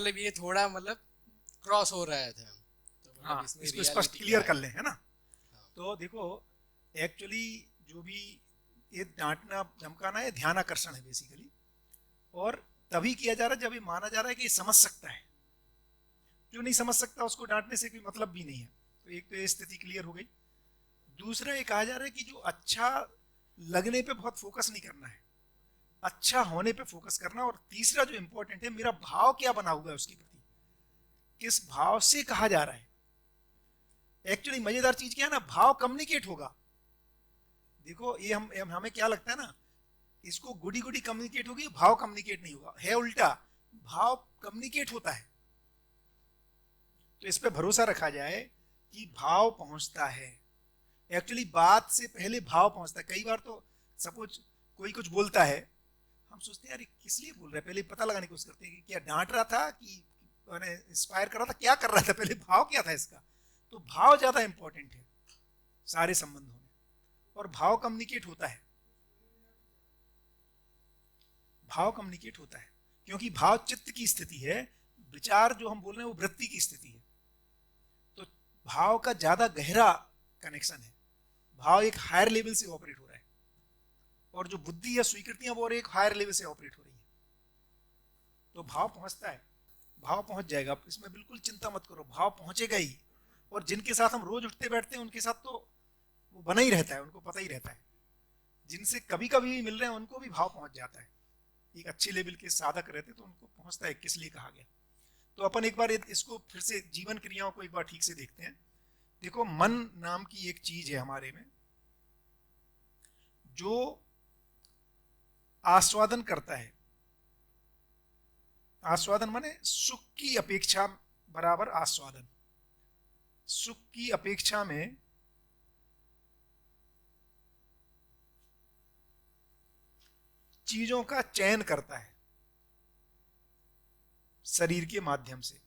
मतलब ये थोड़ा मतलब क्रॉस हो रहा था, तो हाँ, मतलब इसमें इसको स्पष्ट रियलिटी क्या क्लियर कर है? लें, है ना। हाँ। तो देखो, एक्चुअली जो भी ये डांटना धमकाना है, ध्यान आकर्षण है बेसिकली। और तभी किया जा रहा है जब ये माना जा रहा है कि ये समझ सकता है। जो नहीं समझ सकता उसको डांटने से कोई मतलब भी नहीं है। तो एक तो ये स्थिति क्लियर हो गई। दूसरा ये कहा जा रहा है कि जो अच्छा लगने पे बहुत फोकस नहीं करना है, अच्छा होने पे फोकस करना। और तीसरा जो इंपॉर्टेंट है, मेरा भाव क्या बना हुआ है उसके प्रति, किस भाव से कहा जा रहा है। एक्चुअली मजेदार चीज क्या है ना, भाव कम्युनिकेट होगा। देखो ये हमें क्या लगता है ना, इसको गुडी गुडी कम्युनिकेट होगी, भाव कम्युनिकेट नहीं होगा, है उल्टा। भाव कम्युनिकेट होता है। तो इस पे भरोसा रखा जाए कि भाव पहुंचता है। एक्चुअली बात से पहले भाव पहुंचता है। कई बार तो सपोज कोई कुछ बोलता है, हम सोचते हैं यार किस लिए बोल रहा है, पहले पता लगाने की कोशिश करते हैं कि क्या डांट रहा था कि मैंने इंस्पायर कर रहा था, क्या कर रहा था, पहले भाव क्या था इसका। तो भाव ज्यादा इंपॉर्टेंट है सारे संबंधों में। और भाव कम्युनिकेट होता है, भाव कम्युनिकेट होता है। क्योंकि भाव चित्त की स्थिति है, विचार जो हम बोल रहे हैं वो वृत्ति की स्थिति है। तो भाव का ज्यादा गहरा कनेक्शन है। भाव एक हायर लेवल से ऑपरेट हो रहा है, और जो बुद्धि या स्वीकृतियां वो एक हायर लेवल से ऑपरेट हो रही है। तो भाव पहुंचता है, भाव पहुंच जाएगा, इसमें बिल्कुल चिंता मत करो, भाव पहुंचेगा ही। और जिनके साथ हम रोज उठते बैठते हैं उनके साथ तो वो बना ही रहता है, उनको पता ही रहता है। जिनसे कभी कभी भी मिल रहे हैं उनको भी भाव पहुंच जाता है। एक अच्छी लेवल के साधक रहते तो उनको पहुंचता है किस लिए कहा गया। तो अपन एक बार इसको फिर से जीवन क्रियाओं को एक बार ठीक से देखते हैं। देखो, मन नाम की एक चीज है हमारे में, जो आस्वादन करता है। आस्वादन माने सुख की अपेक्षा बराबर आस्वादन। सुख की अपेक्षा में चीजों का चयन करता है, शरीर के माध्यम से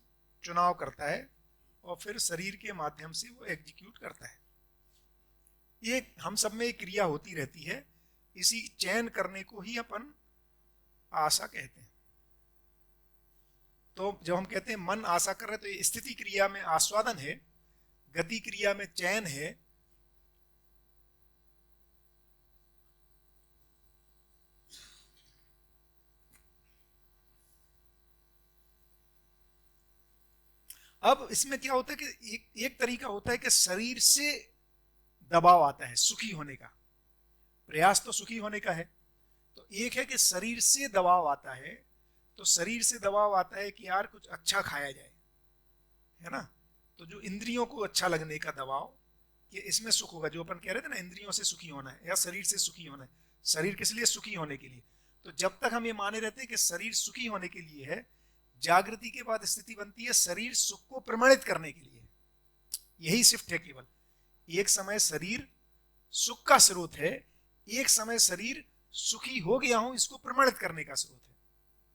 चुनाव करता है, और फिर शरीर के माध्यम से वो एग्जीक्यूट करता है। ये हम सब में एक क्रिया होती रहती है। इसी चयन करने को ही अपन आशा कहते हैं। तो जब हम कहते हैं मन आशा कर रहे हैं, तो ये स्थिति क्रिया में आस्वादन है, गति क्रिया में चयन है। अब इसमें क्या होता है कि एक तरीका होता है कि शरीर से दबाव आता है सुखी होने का। प्रयास तो सुखी होने का है। तो एक है कि शरीर से दबाव आता है। तो शरीर से दबाव आता है कि यार कुछ अच्छा खाया जाए, है ना। तो जो इंद्रियों को अच्छा लगने का दबाव, कि इसमें सुख होगा, जो अपन कह रहे थे ना, इंद्रियों से सुखी होना है या शरीर से सुखी होना है। शरीर किस लिए? सुखी होने के लिए। तो जब तक हम ये माने रहते हैं कि शरीर सुखी होने के लिए है, जागृति के बाद स्थिति बनती है शरीर सुख को प्रमाणित करने के लिए। यही शिफ्ट है केवल। एक समय शरीर सुख का स्रोत है, एक समय शरीर सुखी हो गया हूं इसको प्रमाणित करने का स्रोत है।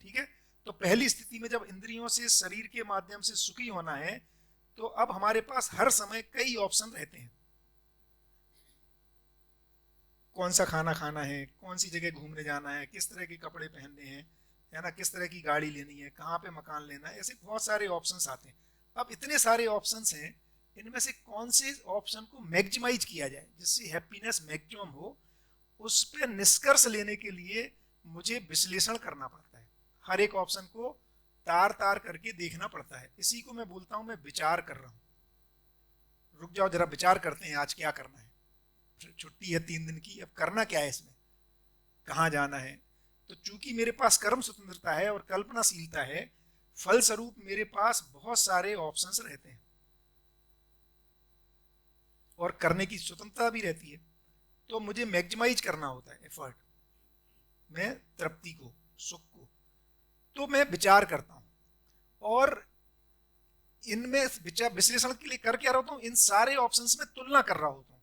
ठीक है। तो पहली स्थिति में जब इंद्रियों से शरीर के माध्यम से सुखी होना है, तो अब हमारे पास हर समय कई ऑप्शन रहते हैं। कौन सा खाना खाना है, कौन सी जगह घूमने जाना है, किस तरह के कपड़े पहनने हैं, है ना, किस तरह की गाड़ी लेनी है, कहाँ पे मकान लेना है, ऐसे बहुत सारे ऑप्शंस आते हैं। अब इतने सारे ऑप्शंस हैं, इनमें से कौन से ऑप्शन को मैक्सिमाइज किया जाए जिससे हैप्पीनेस मैक्सिमम हो, उस पर निष्कर्ष लेने के लिए मुझे विश्लेषण करना पड़ता है। हर एक ऑप्शन को तार तार करके देखना पड़ता है। इसी को मैं बोलता हूं मैं विचार कर रहा हूं। रुक जाओ जरा, विचार करते हैं आज क्या करना है। छुट्टी है 3 दिन की, अब करना क्या है इसमें, कहाँ जाना है। तो चूंकि मेरे पास कर्म स्वतंत्रता है और कल्पनाशीलता है, फलस्वरूप मेरे पास बहुत सारे ऑप्शंस रहते हैं और करने की स्वतंत्रता भी रहती है। तो मुझे मैक्सिमाइज करना होता है एफर्ट, मैं तृप्ति को, सुख को। तो मैं विचार करता हूं, और इनमें विचार विश्लेषण के लिए कर क्या रहा हूं, इन सारे ऑप्शंस में तुलना कर रहा होता हूं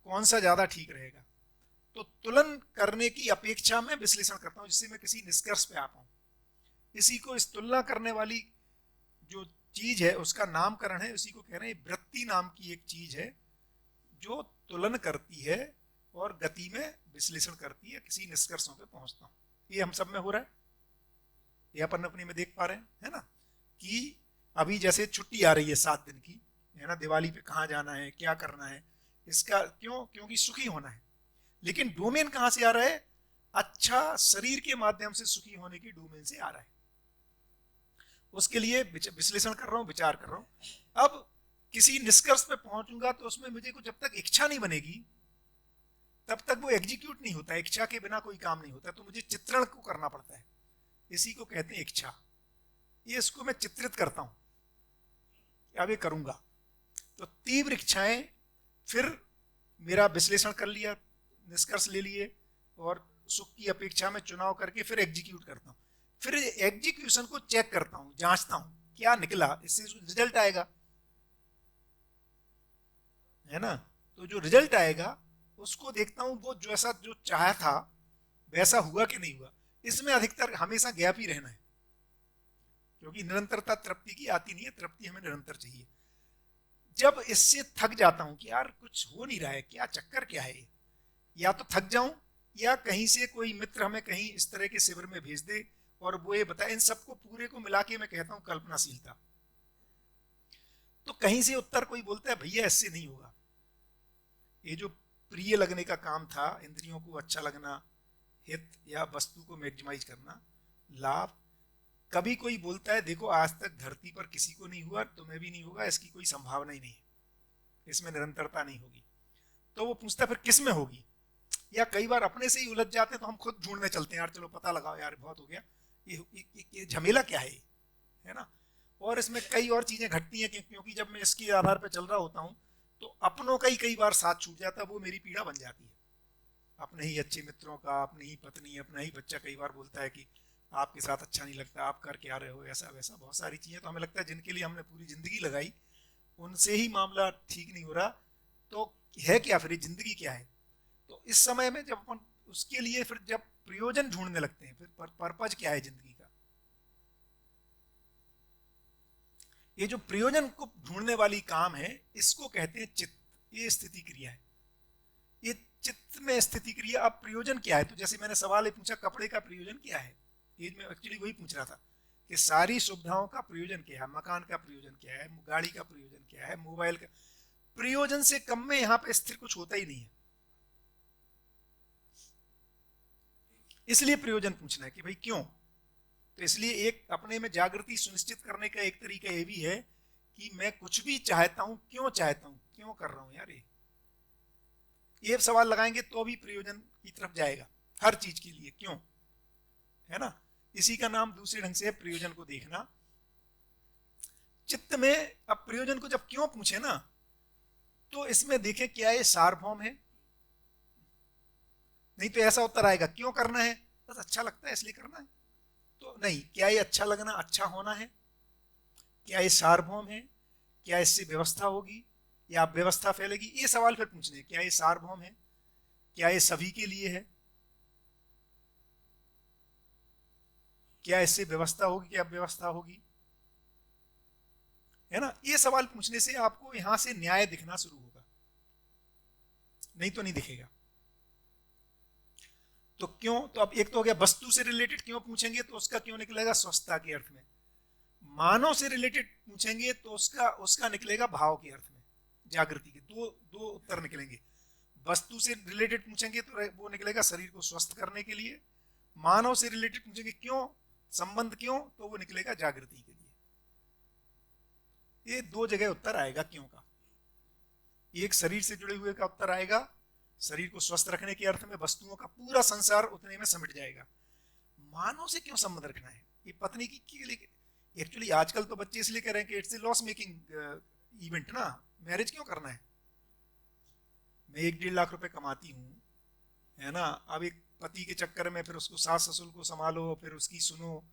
कौन सा ज्यादा ठीक रहेगा। तो तुलन करने की अपेक्षा में विश्लेषण करता हूं जिससे मैं किसी निष्कर्ष पे आ पाऊं। इसी को, इस तुलना करने वाली जो चीज है उसका नामकरण है, उसी को कह रहे हैं वृत्ति नाम की एक चीज है जो तुलन करती है और गति में विश्लेषण करती है, किसी निष्कर्षों पे पहुंचता हूं। ये हम सब में हो रहा है, ये अपन अपने में देख पा रहे हैं, है ना, कि अभी जैसे छुट्टी आ रही है 7 दिन की, है ना, दिवाली पे कहाँ जाना है, क्या करना है, इसका क्यों, क्योंकि सुखी होना है। लेकिन डोमेन कहाँ से आ रहा है? अच्छा शरीर के माध्यम से सुखी होने की डोमेन से आ रहा है। उसके लिए विश्लेषण कर रहा हूं, विचार कर रहा हूं। अब किसी निष्कर्ष पे पहुंचूंगा तो उसमें मुझे को जब तक इच्छा नहीं बनेगी तब तक वो एग्जीक्यूट नहीं होता। इच्छा के बिना कोई काम नहीं होता, तो मुझे चित्रण को करना पड़ता है। इसी को कहते हैं इच्छा। ये इसको मैं चित्रित करता हूं, अब ये करूंगा। तो तीव्र इच्छाएं, फिर मेरा विश्लेषण कर लिया, निष्कर्ष ले लिए, और सुख की अपेक्षा में चुनाव करके फिर एग्जीक्यूट करता हूं। फिर एग्जीक्यूशन को चेक करता हूं, जांचता हूं क्या निकला, इससे रिजल्ट आएगा, है ना। तो जो रिजल्ट आएगा उसको देखता हूं, वो जैसा जो चाहा था वैसा हुआ कि नहीं हुआ। इसमें अधिकतर हमेशा गैप ही रहना है, क्योंकि निरंतरता तृप्ति की आती नहीं है, तृप्ति हमें निरंतर चाहिए। जब इससे थक जाता हूं कि यार कुछ हो नहीं रहा है, क्या चक्कर क्या है, या तो थक जाऊं या कहीं से कोई मित्र हमें कहीं इस तरह के शिविर में भेज दे और वो ये बताए, इन सबको पूरे को मिला के मैं कहता हूं कल्पनाशीलता। तो कहीं से उत्तर कोई बोलता है भैया इससे नहीं होगा। ये जो प्रिय लगने का काम था, इंद्रियों को अच्छा लगना, हित या वस्तु को मैक्सिमाइज करना, लाभ, कभी कोई बोलता है देखो आज तक धरती पर किसी को नहीं हुआ, तुम्हें भी नहीं होगा, इसकी कोई संभावना ही नहीं है, इसमें निरंतरता नहीं होगी। तो वो पूछता फिर किस में होगी। या कई बार अपने से ही उलझ जाते हैं तो हम खुद ढूंढने चलते हैं, यार चलो पता लगाओ, यार बहुत हो गया, ये झमेला क्या है ना। और इसमें कई और चीजें घटती हैं, क्योंकि जब मैं इसके आधार पर चल रहा होता हूँ तो अपनों का ही कई बार साथ छूट जाता है, वो मेरी पीड़ा बन जाती है। अपने ही अच्छे मित्रों का, अपनी ही पत्नी, अपना ही बच्चा कई बार बोलता है कि आपके साथ अच्छा नहीं लगता, आप कर क्या रहे हो, ऐसा वैसा, बहुत सारी चीजें। तो हमें लगता है जिनके लिए हमने पूरी जिंदगी लगाई उनसे ही मामला ठीक नहीं हो रहा, तो है क्या फिर, जिंदगी क्या है। तो इस समय में जब अपन उसके लिए फिर जब प्रयोजन ढूंढने लगते हैं, फिर पर्पज क्या है जिंदगी का, ये जो प्रयोजन को ढूंढने वाली काम है, इसको कहते हैं चित्त। ये स्थिति क्रिया है, ये चित्त में स्थिति क्रिया। अब प्रयोजन क्या है, तो जैसे मैंने सवाल पूछा कपड़े का प्रयोजन क्या है, ये मैं एक्चुअली वही पूछ रहा था कि सारी सुविधाओं का प्रयोजन क्या है, मकान का प्रयोजन क्या है, गाड़ी का प्रयोजन क्या है, मोबाइल का प्रयोजन से कम में यहाँ पे स्थिर कुछ होता ही नहीं है। इसलिए प्रयोजन पूछना है कि भाई क्यों। तो इसलिए एक अपने में जागृति सुनिश्चित करने का एक तरीका ये भी है कि मैं कुछ भी चाहता हूं, क्यों चाहता हूं, क्यों कर रहा हूं यार, ये सवाल लगाएंगे तो भी प्रयोजन की तरफ जाएगा। हर चीज के लिए क्यों, है ना। इसी का नाम दूसरे ढंग से है प्रयोजन को देखना। चित्त में अब प्रयोजन को जब क्यों पूछे ना, तो इसमें देखें क्या ये सार्वभौम है। नहीं तो ऐसा उत्तर आएगा क्यों करना है, बस अच्छा लगता है इसलिए करना है। तो नहीं, क्या ये अच्छा लगना, अच्छा होना है, क्या ये सार्वभौम है, क्या इससे व्यवस्था होगी या व्यवस्था फैलेगी, ये सवाल फिर पूछने। क्या ये सार्वभौम है, क्या ये सभी के लिए है, क्या इससे व्यवस्था होगी, क्या व्यवस्था होगी, है ना। ये सवाल पूछने से आपको यहां से न्याय दिखना शुरू होगा, नहीं तो नहीं दिखेगा। तो क्यों, तो अब एक तो हो गया वस्तु से रिलेटेड क्यों पूछेंगे तो उसका क्यों निकलेगा स्वस्थता के अर्थ में। मानव से रिलेटेड पूछेंगे तो उसका निकलेगा भाव के अर्थ में, जागृति के। दो उत्तर निकलेंगे। वस्तु से रिलेटेड पूछेंगे तो वो निकलेगा शरीर को स्वस्थ करने के लिए। मानव से रिलेटेड पूछेंगे क्यों, संबंध क्यों, तो वो निकलेगा जागृति के लिए। ये दो जगह उत्तर आएगा क्यों का। एक शरीर से जुड़े हुए का उत्तर आएगा, शरीर को स्वस्थ रखने के अर्थ में वस्तुओं का पूरा संसार उतने में समिट जाएगा। मानव से क्यों संबंध रखना है, ये पत्नी की लिए। एक्चुअली आजकल तो बच्चे इसलिए कह रहे हैं कि it's a loss making event ना, मैरिज क्यों करना है। मैं 1-1.5 लाख रुपए कमाती हूँ, है ना। अब एक पति के चक्कर में फिर उसको सास ससुर को संभालो, फिर उसकी सुनो,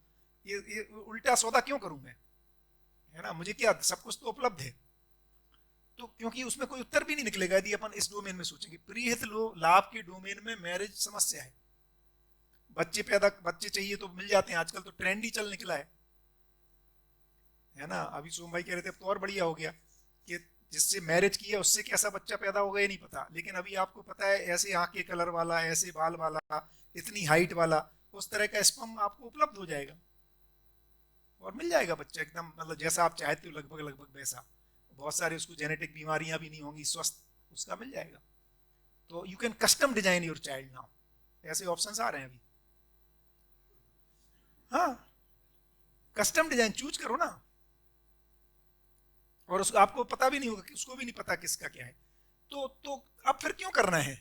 ये उल्टा सौदा क्यों करूं मैं, है ना। मुझे क्या सब कुछ तो उपलब्ध है। तो क्योंकि उसमें कोई उत्तर भी नहीं निकलेगा यदि अपन इस डोमेन में सोचेंगे। प्रीहित लाभ के डोमेन में मैरिज समस्या है। बच्चे चाहिए तो मिल जाते हैं, आजकल तो ट्रेंड ही चल निकला है ना। अभी सोम भाई कह रहे थे अब तो और बढ़िया हो गया कि जिससे मैरिज की है उससे कैसा बच्चा पैदा होगा ये नहीं पता, लेकिन अभी आपको पता है ऐसे आंख के कलर वाला, ऐसे बाल वाला, इतनी हाइट वाला, उस तरह का स्पर्म आपको उपलब्ध हो जाएगा। और मिल जाएगा बच्चा एकदम, मतलब जैसा आप चाहते हो लगभग लगभग वैसा। बहुत सारे उसको जेनेटिक बीमारियां भी नहीं होंगी, स्वस्थ उसका मिल जाएगा। तो you can custom design your child now, ऐसे ऑप्शंस आ रहे हैं अभी। हाँ, कस्टम डिजाइन चूज करो ना। और उसको आपको पता भी नहीं होगा, कि उसको भी नहीं पता किसका क्या है। तो अब फिर क्यों करना है?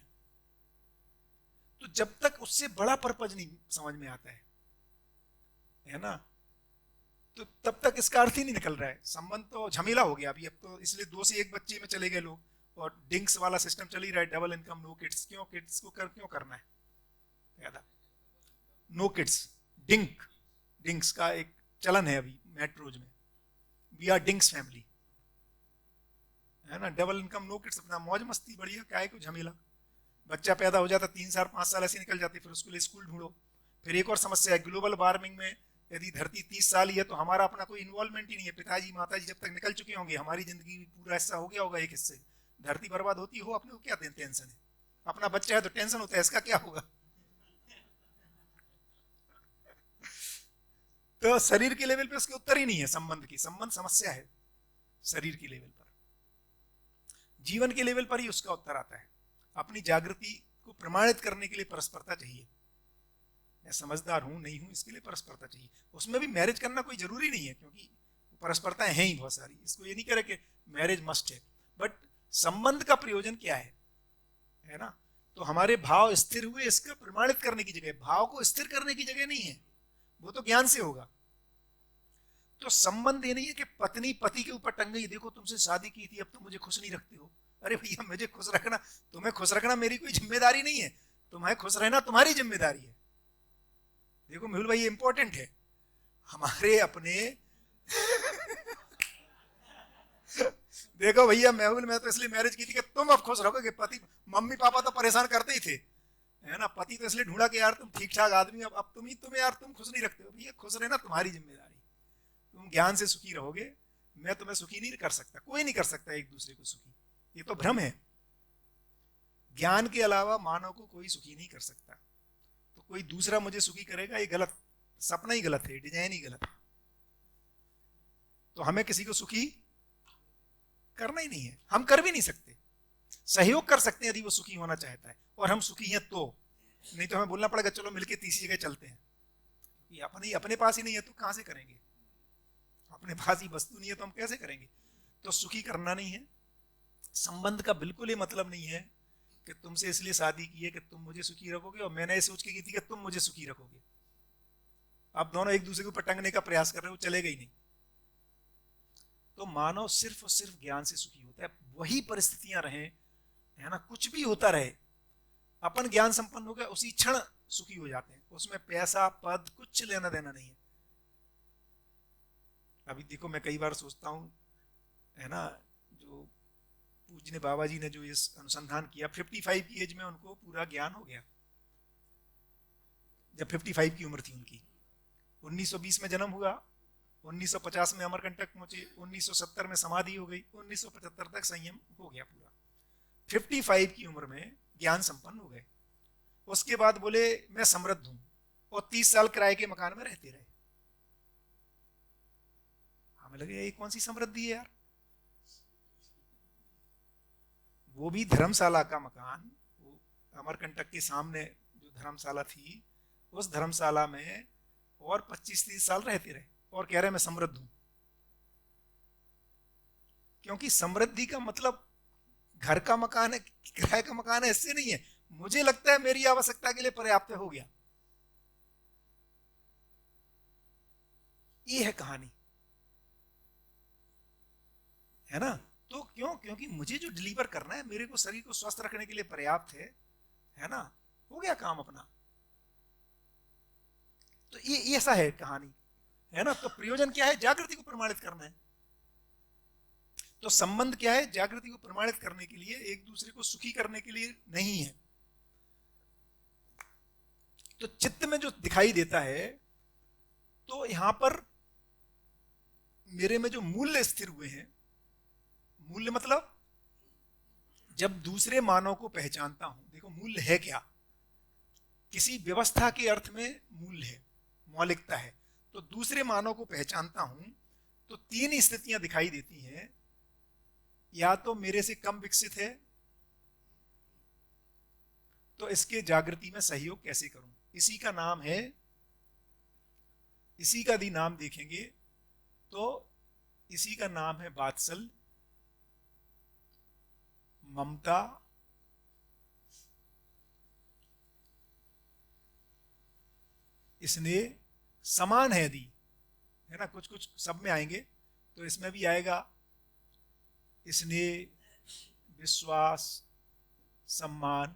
तो जब तक उससे बड़ा पर्पज नहीं समझ में आता है ना, तो तब तक इसका अर्थ ही नहीं निकल रहा है। संबंध तो झमेला हो गया अभी, अब तो इसलिए 2 से 1 बच्चे में चले गए लोग, और डिंक्स वाला सिस्टम चल ही रहा है, डबल इनकम नो किड्स। क्यों किड्स को क्यों करना है ज्यादा? नो किड्स, डिंक्स का एक चलन है अभी मेट्रोज में, वी आर डिंक्स फैमिली, है ना। डबल इनकम नो किड्स, अपना मौज मस्ती, बढ़िया, क्या है कोई झमेला। बच्चा पैदा हो जाता 3 साल 5 साल ऐसे निकल जाते, फिर उसके लिए स्कूल ढूंढो। फिर एक और समस्या है, ग्लोबल वार्मिंग में यदि धरती 30 साल ही है तो हमारा अपना कोई इन्वॉल्वमेंट ही नहीं है। पिताजी माताजी जब तक निकल चुके होंगे, हमारी जिंदगी पूरा हिस्सा हो गया होगा एक हिस्से। धरती बर्बाद होती हो, अपने को क्या टेंशन है? अपना बच्चा है तो टेंशन होता है, इसका क्या होगा? तो शरीर के लेवल पे उसके उत्तर ही नहीं है संबंध की। संबंध समस्या है शरीर की लेवल पर, जीवन के लेवल पर ही उसका उत्तर आता है। अपनी जागृति को प्रमाणित करने के लिए परस्परता चाहिए। मैं समझदार हूं नहीं हूं, इसके लिए परस्परता चाहिए। उसमें भी मैरिज करना कोई जरूरी नहीं है, क्योंकि परस्परताएं हैं ही बहुत सारी। इसको ये नहीं करे कि मैरिज मस्ट है, बट संबंध का प्रयोजन क्या है ना। तो हमारे भाव स्थिर हुए, इसका प्रमाणित करने की जगह, भाव को स्थिर करने की जगह नहीं है, वो तो ज्ञान से होगा। तो संबंध ये नहीं है कि पत्नी पति के ऊपर टंग गई, देखो तुमसे शादी की थी, अब तुम मुझे खुश नहीं रखते हो। अरे भैया, मुझे खुश रखना, तुम्हें खुश रखना मेरी कोई जिम्मेदारी नहीं है, तुम्हें खुश रहना तुम्हारी जिम्मेदारी है। देखो मेहुल भाई, ये इंपॉर्टेंट है। हमारे अपने देखो भैया मेहुल, मैं तो इसलिए मैरिज की थी कि तुम अब खुश रहोगे। पति मम्मी पापा तो परेशान करते ही थे, है ना। पति तो इसलिए ढूंढा कि यार तुम ठीक ठाक आदमी, अब तुम्हें यार तुम खुश नहीं रखते हो। भैया खुश रहना तुम्हारी जिम्मेदारी, तुम ज्ञान से सुखी रहोगे। मैं तुम्हें सुखी नहीं कर सकता, कोई नहीं कर सकता एक दूसरे को सुखी, ये तो भ्रम है। ज्ञान के अलावा मानव को कोई सुखी नहीं कर सकता। तो कोई दूसरा मुझे सुखी करेगा, ये गलत, सपना ही गलत है, डिजाइन ही गलत है। तो हमें किसी को सुखी करना ही नहीं है, हम कर भी नहीं सकते। सहयोग कर सकते हैं यदि वो सुखी होना चाहता है और हम सुखी हैं तो, नहीं तो हमें बोलना पड़ेगा चलो मिलके तीसरी जगह चलते हैं। ये अपने पास ही नहीं है तो कहां से करेंगे? अपने पास ही वस्तु नहीं है तो हम कैसे करेंगे? तो सुखी करना नहीं है। संबंध का बिल्कुल ये मतलब नहीं है कि तुमसे इसलिए शादी की है कि तुम मुझे सुखी रखोगे, और मैंने ये सोच के की थी कि तुम मुझे सुखी रखोगे। आप दोनों एक दूसरे को पटंगने का प्रयास कर रहे हो, चलेगा ही नहीं। तो मानव सिर्फ और सिर्फ ज्ञान से सुखी होता है। वही परिस्थितियां रहे, है ना, कुछ भी होता रहे, अपन ज्ञान संपन्न हो गया उसी क्षण सुखी हो जाते हैं। उसमें पैसा पद कुछ लेना देना नहीं है। अभी देखो, मैं कई बार सोचता हूं, है ना, जो पूजने बाबा जी ने जो इस अनुसंधान किया, 55 की एज में उनको पूरा ज्ञान हो गया। जब 55 की उम्र थी उनकी, 1920 में जन्म हुआ, 1950 में अमरकंटक पहुंचे, 1970 में समाधि हो गई, 1975 तक संयम हो गया पूरा। 55 की उम्र में ज्ञान संपन्न हो गए। उसके बाद बोले मैं समृद्ध हूं, और 30 साल किराए के मकान में रहते रहे। हमें लगे ये कौन सी समृद्धि है यार। वो भी धर्मशाला का मकान, वो अमरकंटक के सामने जो धर्मशाला थी, उस धर्मशाला में और 25-30 साल रहते रहे, और कह रहे मैं समृद्ध हूं। क्योंकि समृद्धि का मतलब घर का मकान है, किराए का मकान है, इससे नहीं है। मुझे लगता है मेरी आवश्यकता के लिए पर्याप्त हो गया, ये है कहानी, है ना। तो क्यों? क्योंकि मुझे जो डिलीवर करना है, मेरे को शरीर को स्वस्थ रखने के लिए पर्याप्त है ना, हो गया काम अपना। तो ये ऐसा है कहानी, है ना। तो प्रयोजन क्या है? जागृति को प्रमाणित करना है। तो संबंध क्या है? जागृति को प्रमाणित करने के लिए, एक दूसरे को सुखी करने के लिए नहीं है। तो चित्त में जो दिखाई देता है, तो यहां पर मेरे में जो मूल्य स्थिर हुए हैं, मूल्य मतलब जब दूसरे मानव को पहचानता हूं, देखो मूल्य है क्या? किसी व्यवस्था के अर्थ में मूल्य है, मौलिकता है। तो दूसरे मानव को पहचानता हूं तो तीन स्थितियां दिखाई देती हैं। या तो मेरे से कम विकसित है, तो इसके जागृति में सहयोग कैसे करूं। इसी का नाम है, इसी का यदि नाम देखेंगे तो इसी का नाम है वात्सल्य, ममता, स्नेह। समान है यदि, है ना, कुछ कुछ सब में आएंगे, तो इसमें भी आएगा स्नेह, विश्वास, सम्मान,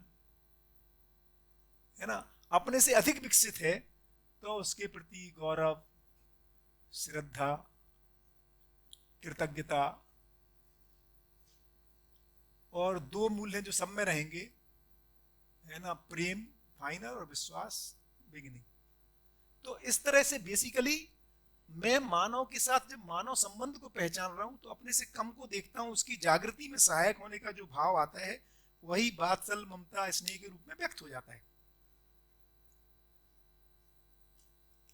है ना। अपने से अधिक विकसित है तो उसके प्रति गौरव, श्रद्धा, कृतज्ञता। और दो मूल्य जो सब में रहेंगे, है ना, प्रेम फाइनल और विश्वास बिगिनिंग। तो इस तरह से बेसिकली मैं मानव के साथ जब मानव संबंध को पहचान रहा हूं तो अपने से कम को देखता हूं, उसकी जागृति में सहायक होने का जो भाव आता है वही वात्सल्य, ममता, स्नेह के रूप में व्यक्त हो जाता है।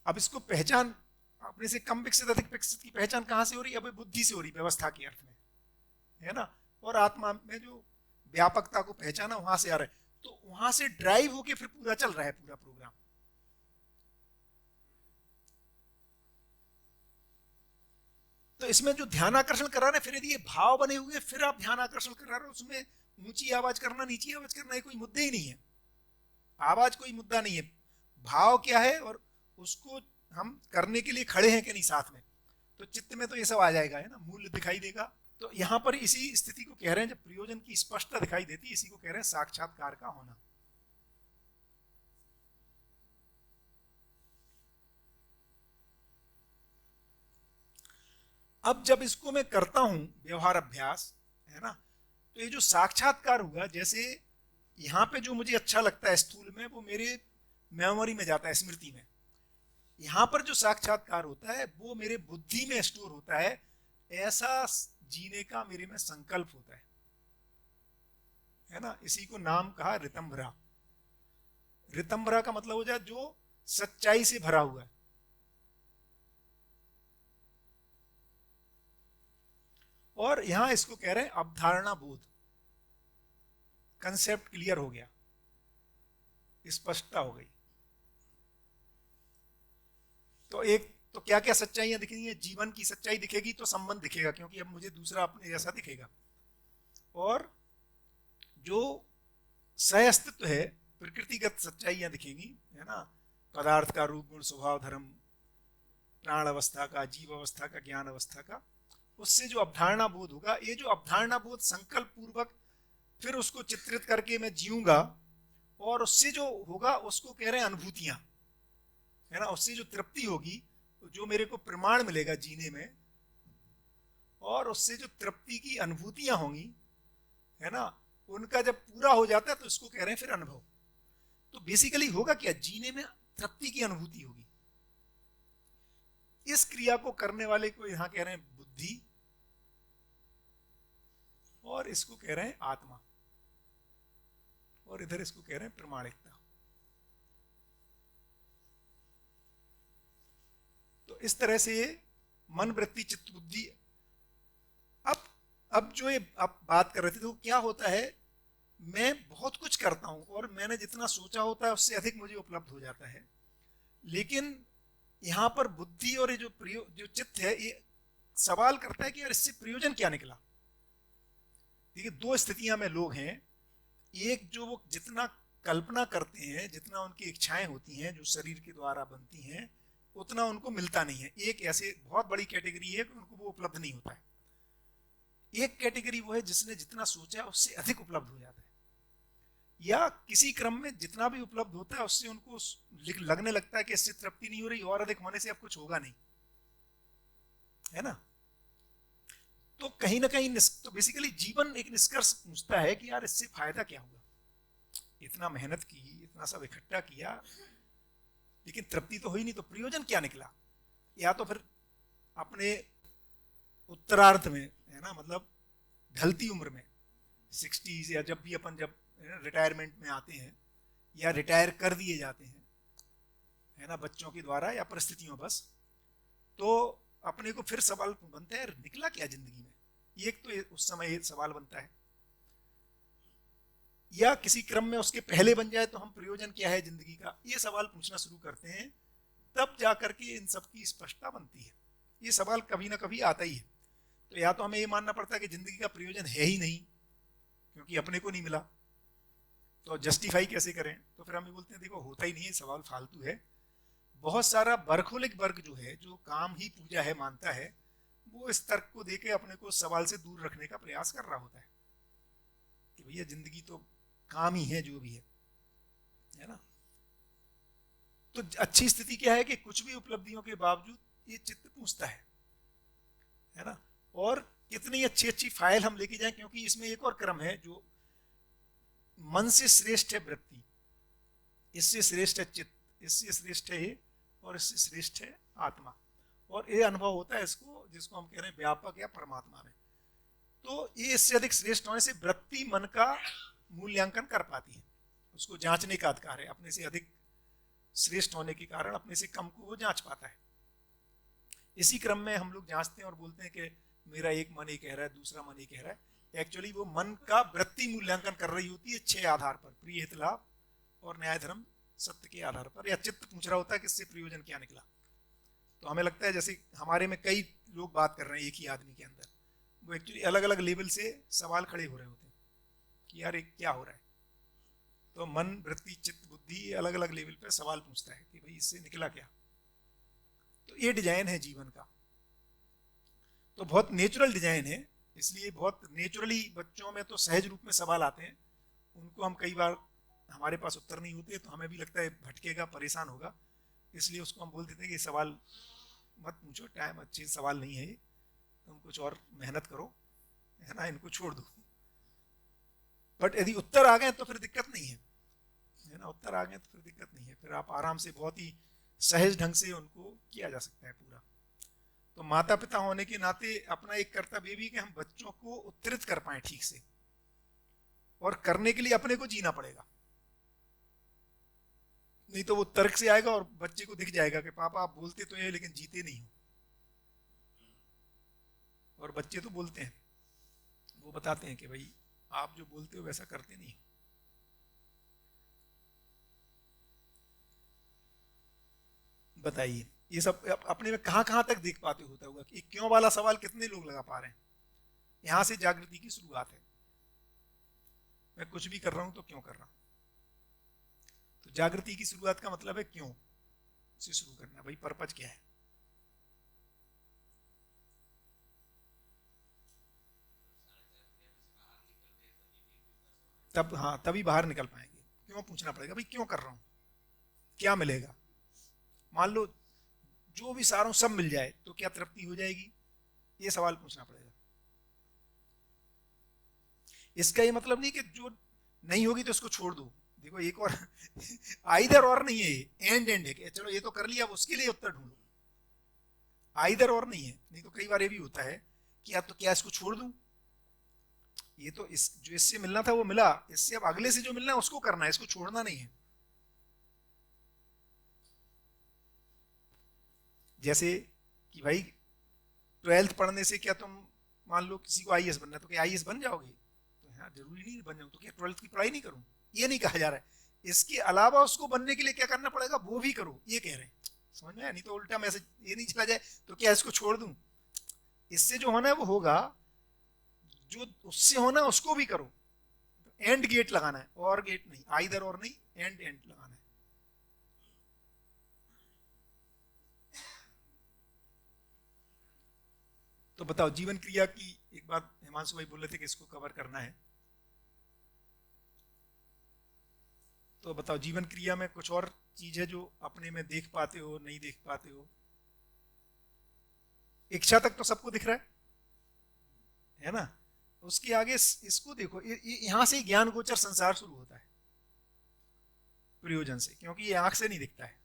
अब इसको पहचान अपने से कम विकसित अधिक विकसित की पहचान कहां से हो रही है? अब बुद्धि से हो रही, व्यवस्था के अर्थ में, है ना। और आत्मा में जो व्यापकता को पहचाना वहां से आ रहा है, तो वहां से ड्राइव होके फिर पूरा चल रहा है पूरा प्रोग्राम। तो इसमें जो ध्यान आकर्षण करा रहे, फिर यदि ये भाव बने हुए फिर आप ध्यान आकर्षण करा रहे हो, उसमें ऊंची आवाज करना नीची आवाज करना, ये कोई मुद्दे ही नहीं है। आवाज कोई मुद्दा नहीं है, भाव क्या है और उसको हम करने के लिए खड़े हैं कि नहीं साथ में। तो चित्त में तो ये सब आ जाएगा, है ना, मूल्य दिखाई देगा। तो यहां पर इसी स्थिति को कह रहे हैं, जब प्रयोजन की स्पष्टता दिखाई देती है, इसी को कह रहे हैं साक्षात्कार का होना। अब जब इसको मैं करता हूं व्यवहार अभ्यास, है ना, तो ये जो साक्षात्कार हुआ, जैसे यहां पे जो मुझे अच्छा लगता है स्थूल में, वो मेरे मेमोरी में जाता है, स्मृति में। यहां पर जो साक्षात्कार होता है वो मेरे बुद्धि में स्टोर होता है। ऐसा जीने का मेरे में संकल्प होता है ना। इसी को नाम कहा ऋतंभरा। ऋतंभरा का मतलब हो जाए जो सच्चाई से भरा हुआ है। और यहां इसको कह रहे हैं अवधारणा बोध। कंसेप्ट क्लियर हो गया, स्पष्टता हो गई। तो एक तो क्या क्या सच्चाइयां दिखेंगी? जीवन की सच्चाई दिखेगी तो संबंध दिखेगा, क्योंकि अब मुझे दूसरा अपने जैसा दिखेगा। और जो सह-अस्तित्व है, प्रकृतिगत सच्चाइयां दिखेंगी, है ना, पदार्थ का रूप, गुण, स्वभाव, धर्म, प्राण अवस्था का, जीव अवस्था का, ज्ञान अवस्था का। उससे जो अवधारणा बोध होगा, ये जो अवधारणा बोध संकल्प पूर्वक फिर उसको चित्रित करके मैं जीऊंगा, और उससे जो होगा उसको कह रहे हैं अनुभूतियां, है ना। उससे जो तृप्ति होगी, जो मेरे को प्रमाण मिलेगा जीने में, और उससे जो तृप्ति की अनुभूतियां होंगी, है ना, उनका जब पूरा हो जाता है तो इसको कह रहे हैं फिर अनुभव। तो बेसिकली होगा क्या? जीने में तृप्ति की अनुभूति होगी। इस क्रिया को करने वाले को यहां कह रहे हैं बुद्धि, और इसको कह रहे हैं आत्मा, और इधर इसको कह रहे हैं प्रमाणिकता। तो इस तरह से ये मन, वृत्ति, चित्त, बुद्धि। अब जो ये आप बात कर रहे थे, तो क्या होता है, मैं बहुत कुछ करता हूं और मैंने जितना सोचा होता है उससे अधिक मुझे उपलब्ध हो जाता है। लेकिन यहां पर बुद्धि और ये जो चित्त है, ये सवाल करता है कि यार इससे प्रयोजन क्या निकला। देखिए, दो स्थितियां में लोग हैं। एक, जो वो जितना कल्पना करते हैं, जितना उनकी इच्छाएं होती हैं जो शरीर के द्वारा बनती हैं, उतना उनको मिलता नहीं है। एक ऐसे बहुत बड़ी कैटेगरी है कि उनको वो उपलब्ध नहीं होता है। एक कैटेगरी वो है जिसने जितना सोचा है उससे अधिक उपलब्ध हो जाता है, या किसी क्रम में जितना भी उपलब्ध होता है उससे उनको लगने लगता है कि इससे तृप्ति नहीं हो रही, और अधिक होने से अब कुछ होगा नहीं, है ना। तो कहीं ना कहीं तो बेसिकली जीवन एक निष्कर्ष पूछता है कि यार इससे फायदा क्या हुआ। इतना मेहनत की, इतना सब इकट्ठा किया, लेकिन तृप्ति तो हुई नहीं, तो प्रयोजन क्या निकला। या तो फिर अपने उत्तरार्ध में, है ना, मतलब ढलती उम्र में, 60s, या जब भी अपन जब रिटायरमेंट में आते हैं या रिटायर कर दिए जाते हैं, है ना, बच्चों के द्वारा या परिस्थितियों बस, तो अपने को फिर सवाल बनता है निकला क्या जिंदगी में, ये एक तो उस समय सवाल बनता है, या किसी क्रम में उसके पहले बन जाए तो हम प्रयोजन क्या है जिंदगी का, ये सवाल पूछना शुरू करते हैं, तब जाकर के इन सब की स्पष्टता बनती है। ये सवाल कभी ना कभी आता ही है। तो या तो हमें ये मानना पड़ता है कि जिंदगी का प्रयोजन है ही नहीं क्योंकि अपने को नहीं मिला, तो जस्टिफाई कैसे करें, तो फिर हम ये बोलते हैं देखो होता ही नहीं है, सवाल फालतू है। बहुत सारा बर्खोलिक वर्ग जो है, जो काम ही पूजा है मानता है, वो इस तर्क को देके अपने को सवाल से दूर रखने का प्रयास कर रहा होता है कि भैया जिंदगी तो काम ही है जो भी है ना। तो अच्छी स्थिति क्या है कि कुछ भी उपलब्धियों के बावजूद ये चित्त पूछता है ना। और कितनी अच्छी अच्छी फाइल हम लेके जाएं, क्योंकि इसमें एक और क्रम है जो मन से श्रेष्ठ है वृत्ति, इससे श्रेष्ठ है चित्त, इससे श्रेष्ठ है ये, और इससे श्रेष्ठ है आत्मा। और ये अनुभव होता है इसको जिसको हम कह रहे हैं व्यापक या परमात्मा में। तो ये इससे अधिक श्रेष्ठ होने से वृत्ति मन का मूल्यांकन कर पाती है, उसको जांचने का अधिकार है, अपने से अधिक श्रेष्ठ होने के कारण अपने से कम को वो जांच पाता है। इसी क्रम में हम लोग जांचते हैं और बोलते हैं कि मेरा एक मन ये कह रहा है, दूसरा मन ये कह रहा है। एक्चुअली वो मन का वृत्ति मूल्यांकन कर रही होती है 6 आधार पर, प्रिय हित लाभ और न्याय धर्म सत्य के आधार पर, या चित्त पूछ रहा होता है कि इससे प्रयोजन क्या निकला। तो हमें लगता है जैसे हमारे में कई लोग बात कर रहे हैं एक ही आदमी के अंदर, वो एक्चुअली अलग अलग लेवल से सवाल खड़े हो रहे होते हैं कि यार क्या हो रहा है। तो मन वृत्ति चित्त बुद्धि अलग अलग लेवल पर सवाल पूछता है कि भाई इससे निकला क्या। तो ये डिजाइन है जीवन का, तो बहुत नेचुरल डिजाइन है, इसलिए बहुत नेचुरली बच्चों में तो सहज रूप में सवाल आते हैं, उनको हम कई बार हमारे पास उत्तर नहीं होते तो हमें भी लगता है भटकेगा, परेशान होगा, इसलिए उसको हम बोल देते हैं कि सवाल मत पूछो, टाइम अच्छे सवाल नहीं है, तुम कुछ और मेहनत करो, है ना, इनको छोड़ दो। बट यदि उत्तर आ गए तो फिर दिक्कत नहीं है ना, उत्तर आ गए तो फिर दिक्कत नहीं है, फिर आप आराम से बहुत ही सहज ढंग से उनको किया जा सकता है पूरा। तो माता पिता होने के नाते अपना एक कर्तव्य भी कि हम बच्चों को उत्तरित कर पाए ठीक से, और करने के लिए अपने को जीना पड़ेगा, नहीं तो वो तर्क से आएगा और बच्चे को दिख जाएगा कि पापा आप बोलते तो है लेकिन जीते नहीं हो। और बच्चे तो बोलते हैं, वो बताते हैं कि भाई आप जो बोलते हो वैसा करते नहीं। बताइए ये सब अपने में कहां कहां तक देख पाते होता होगा कि क्यों वाला सवाल कितने लोग लगा पा रहे हैं। यहां से जागृति की शुरुआत है, मैं कुछ भी कर रहा हूं तो क्यों कर रहा हूं। तो जागृति की शुरुआत का मतलब है क्यों से शुरू करना, भाई पर्पज क्या है। तब हाँ तभी बाहर निकल पाएंगे। क्यों पूछना पड़ेगा, भाई क्यों कर रहा हूं, क्या मिलेगा। मान लो जो भी सारों सब मिल जाए तो क्या तृप्ति हो जाएगी, ये सवाल पूछना पड़ेगा। इसका ये मतलब नहीं कि जो नहीं होगी तो उसको छोड़ दो। देखो एक और आइदर और नहीं है, एंड एंड है कि चलो ये तो कर लिया, अब उसके लिए उत्तर ढूंढो। आइदर और नहीं है, नहीं तो कई बार ये भी होता है कि अब तो क्या इसको छोड़ दूं, ये तो इस जो इससे मिलना था वो मिला, इससे अब अगले से जो मिलना है उसको करना है, इसको छोड़ना नहीं है। जैसे कि भाई 12th पढ़ने से क्या तुम मान लो किसी को आईएएस बनना है तो क्या आईएएस बन जाओगे, तो हाँ जरूरी नहीं बन जाओ, तो क्या 12th की पढ़ाई नहीं करूं, ये नहीं कहा जा रहा है। इसके अलावा उसको बनने के लिए क्या करना पड़ेगा वो भी करो, ये कह रहे हैं। समझ में आया, नहीं तो उल्टा मैसेज ये नहीं चला जाए तो क्या इसको छोड़ दूं, इससे जो होना है वो होगा, जो उससे होना है उसको भी करो। एंड गेट लगाना है, और गेट नहीं, आइदर और नहीं, एंड एंड लगाना है। तो बताओ जीवन क्रिया की एक बात हिमांशु भाई बोल रहे थे कि इसको कवर करना है, तो बताओ जीवन क्रिया में कुछ और चीज है जो अपने में देख पाते हो, नहीं देख पाते हो। इच्छा तक तो सबको दिख रहा है ना, उसके आगे इसको देखो, यहां से ज्ञान गोचर संसार शुरू होता है प्रयोजन से, क्योंकि ये आंख से नहीं दिखता है।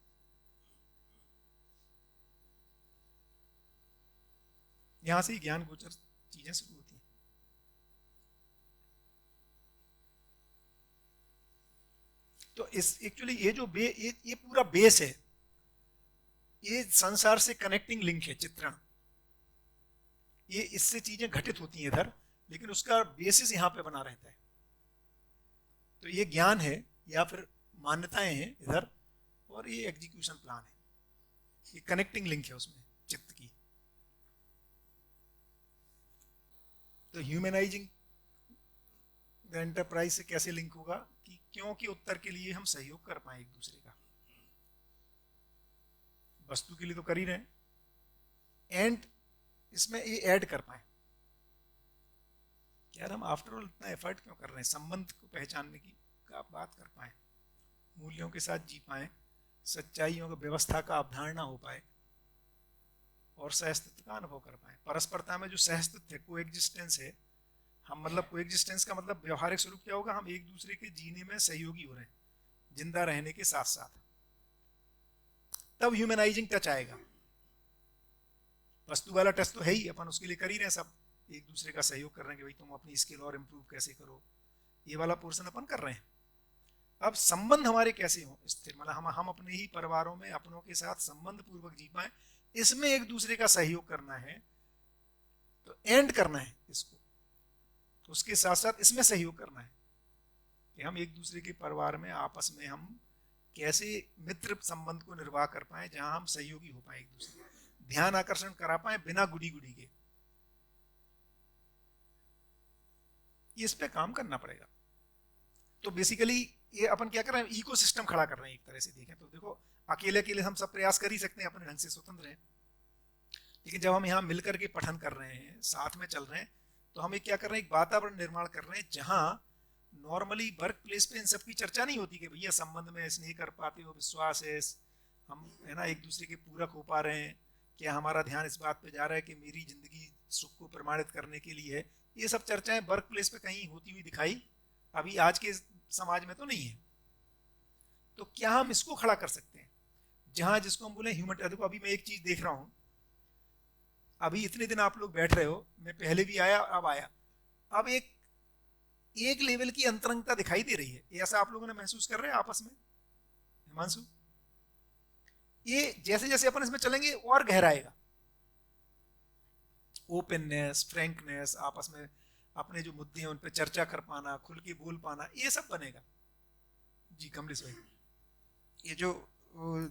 यहां से ज्ञान गोचर चीजें शुरू होती हैं। तो इस एक्चुअली ये जो ये पूरा बेस है, ये संसार से कनेक्टिंग लिंक है चित्रण, ये इससे चीजें घटित होती हैं इधर, लेकिन उसका बेसिस यहाँ पे बना रहता है। तो ये ज्ञान है या फिर मान्यताएं हैं इधर, और ये एग्जीक्यूशन प्लान है, ये कनेक्टिंग लिंक है उसमें चित्त की। तो ह्यूमनाइजिंग द एंटरप्राइज से कैसे लिंक होगा कि क्योंकि उत्तर के लिए हम सहयोग कर पाए एक दूसरे का, वस्तु के लिए तो कर ही रहे, एंड इसमें ये ऐड कर पाए यार हम आफ्टर ऑल इतना एफर्ट क्यों कर रहे हैं, संबंध को पहचानने की का बात कर पाए, मूल्यों के साथ जी पाए, सच्चाइयों की व्यवस्था का अवधारणा हो पाए, और सहअस्तित्व का अनुभव कर पाए। परस्परता में जो सहअस्तित्व है, कोएग्जिस्टेंस है, हम मतलब कोएग्जिस्टेंस का मतलब व्यवहारिक स्वरूप क्या होगा, हम एक दूसरे के जीने में सहयोगी हो रहे हैं जिंदा रहने के साथ साथ, तब ह्यूमनाइजिंग टच आएगा। वस्तु वाला टच तो है ही, अपन उसके लिए कर ही रहे हैं सब, एक दूसरे का सहयोग कर रहे हैं कि भाई तुम अपनी स्किल और इम्प्रूव कैसे करो, ये वाला पोर्शन अपन कर रहे हैं। अब संबंध हमारे कैसे हो स्थिर, मतलब हम अपने ही परिवारों में अपनों के साथ संबंध पूर्वक जी पाए, इसमें एक दूसरे का सहयोग करना है, तो एंड करना है इसको, तो उसके साथ साथ इसमें सहयोग करना है कि हम एक दूसरे के परिवार में आपस में हम कैसे मित्र संबंध को निर्वाह कर पाए, जहां हम सहयोगी हो पाए, एक दूसरे ध्यान आकर्षण करा पाए बिना गुड़ी गुड़ी के। इस पे काम करना पड़ेगा। तो बेसिकली ये अपन क्या कर रहे हैं, इकोसिस्टम खड़ा कर रहे हैं एक तरह से देखें तो। देखो अकेले अकेले हम सब प्रयास कर ही सकते हैं, अपने ढंग से स्वतंत्र हैं, लेकिन जब हम यहाँ मिलकर के पठन कर रहे हैं, साथ में चल रहे हैं, तो हम एक क्या कर रहे हैं, एक वातावरण निर्माण कर रहे हैं जहां नॉर्मली वर्क प्लेस पे इन सब की चर्चा नहीं होती कि भैया संबंध में स्नेह कर पाते हो, विश्वास है, हम है ना एक दूसरे के पूरक हो पा रहे हैं, क्या हमारा ध्यान इस बात पे जा रहा है कि मेरी जिंदगी सुख को प्रमाणित करने के लिए है। ये सब चर्चाएं वर्क प्लेस पे कहीं होती हुई दिखाई अभी आज के समाज में तो नहीं है। तो क्या हम इसको खड़ा कर सकते हैं जहां जिसको हम बोले ह्यूमन। देखो अभी मैं एक चीज देख रहा हूं, अभी इतने दिन आप लोग बैठ रहे हो, मैं पहले भी आया अब आया, अब एक लेवल की अंतरंगता दिखाई दे रही है, ऐसा आप लोगों ने महसूस कर रहे हैं आपस में हिमांशु? ये जैसे जैसे अपन इसमें चलेंगे और गहराएगा, ओपननेस, फ्रैंकनेस, आपस में अपने जो मुद्दे हैं उन पर चर्चा कर पाना, खुल के बोल पाना, ये सब बनेगा। जी कमलेश भाई, ये जो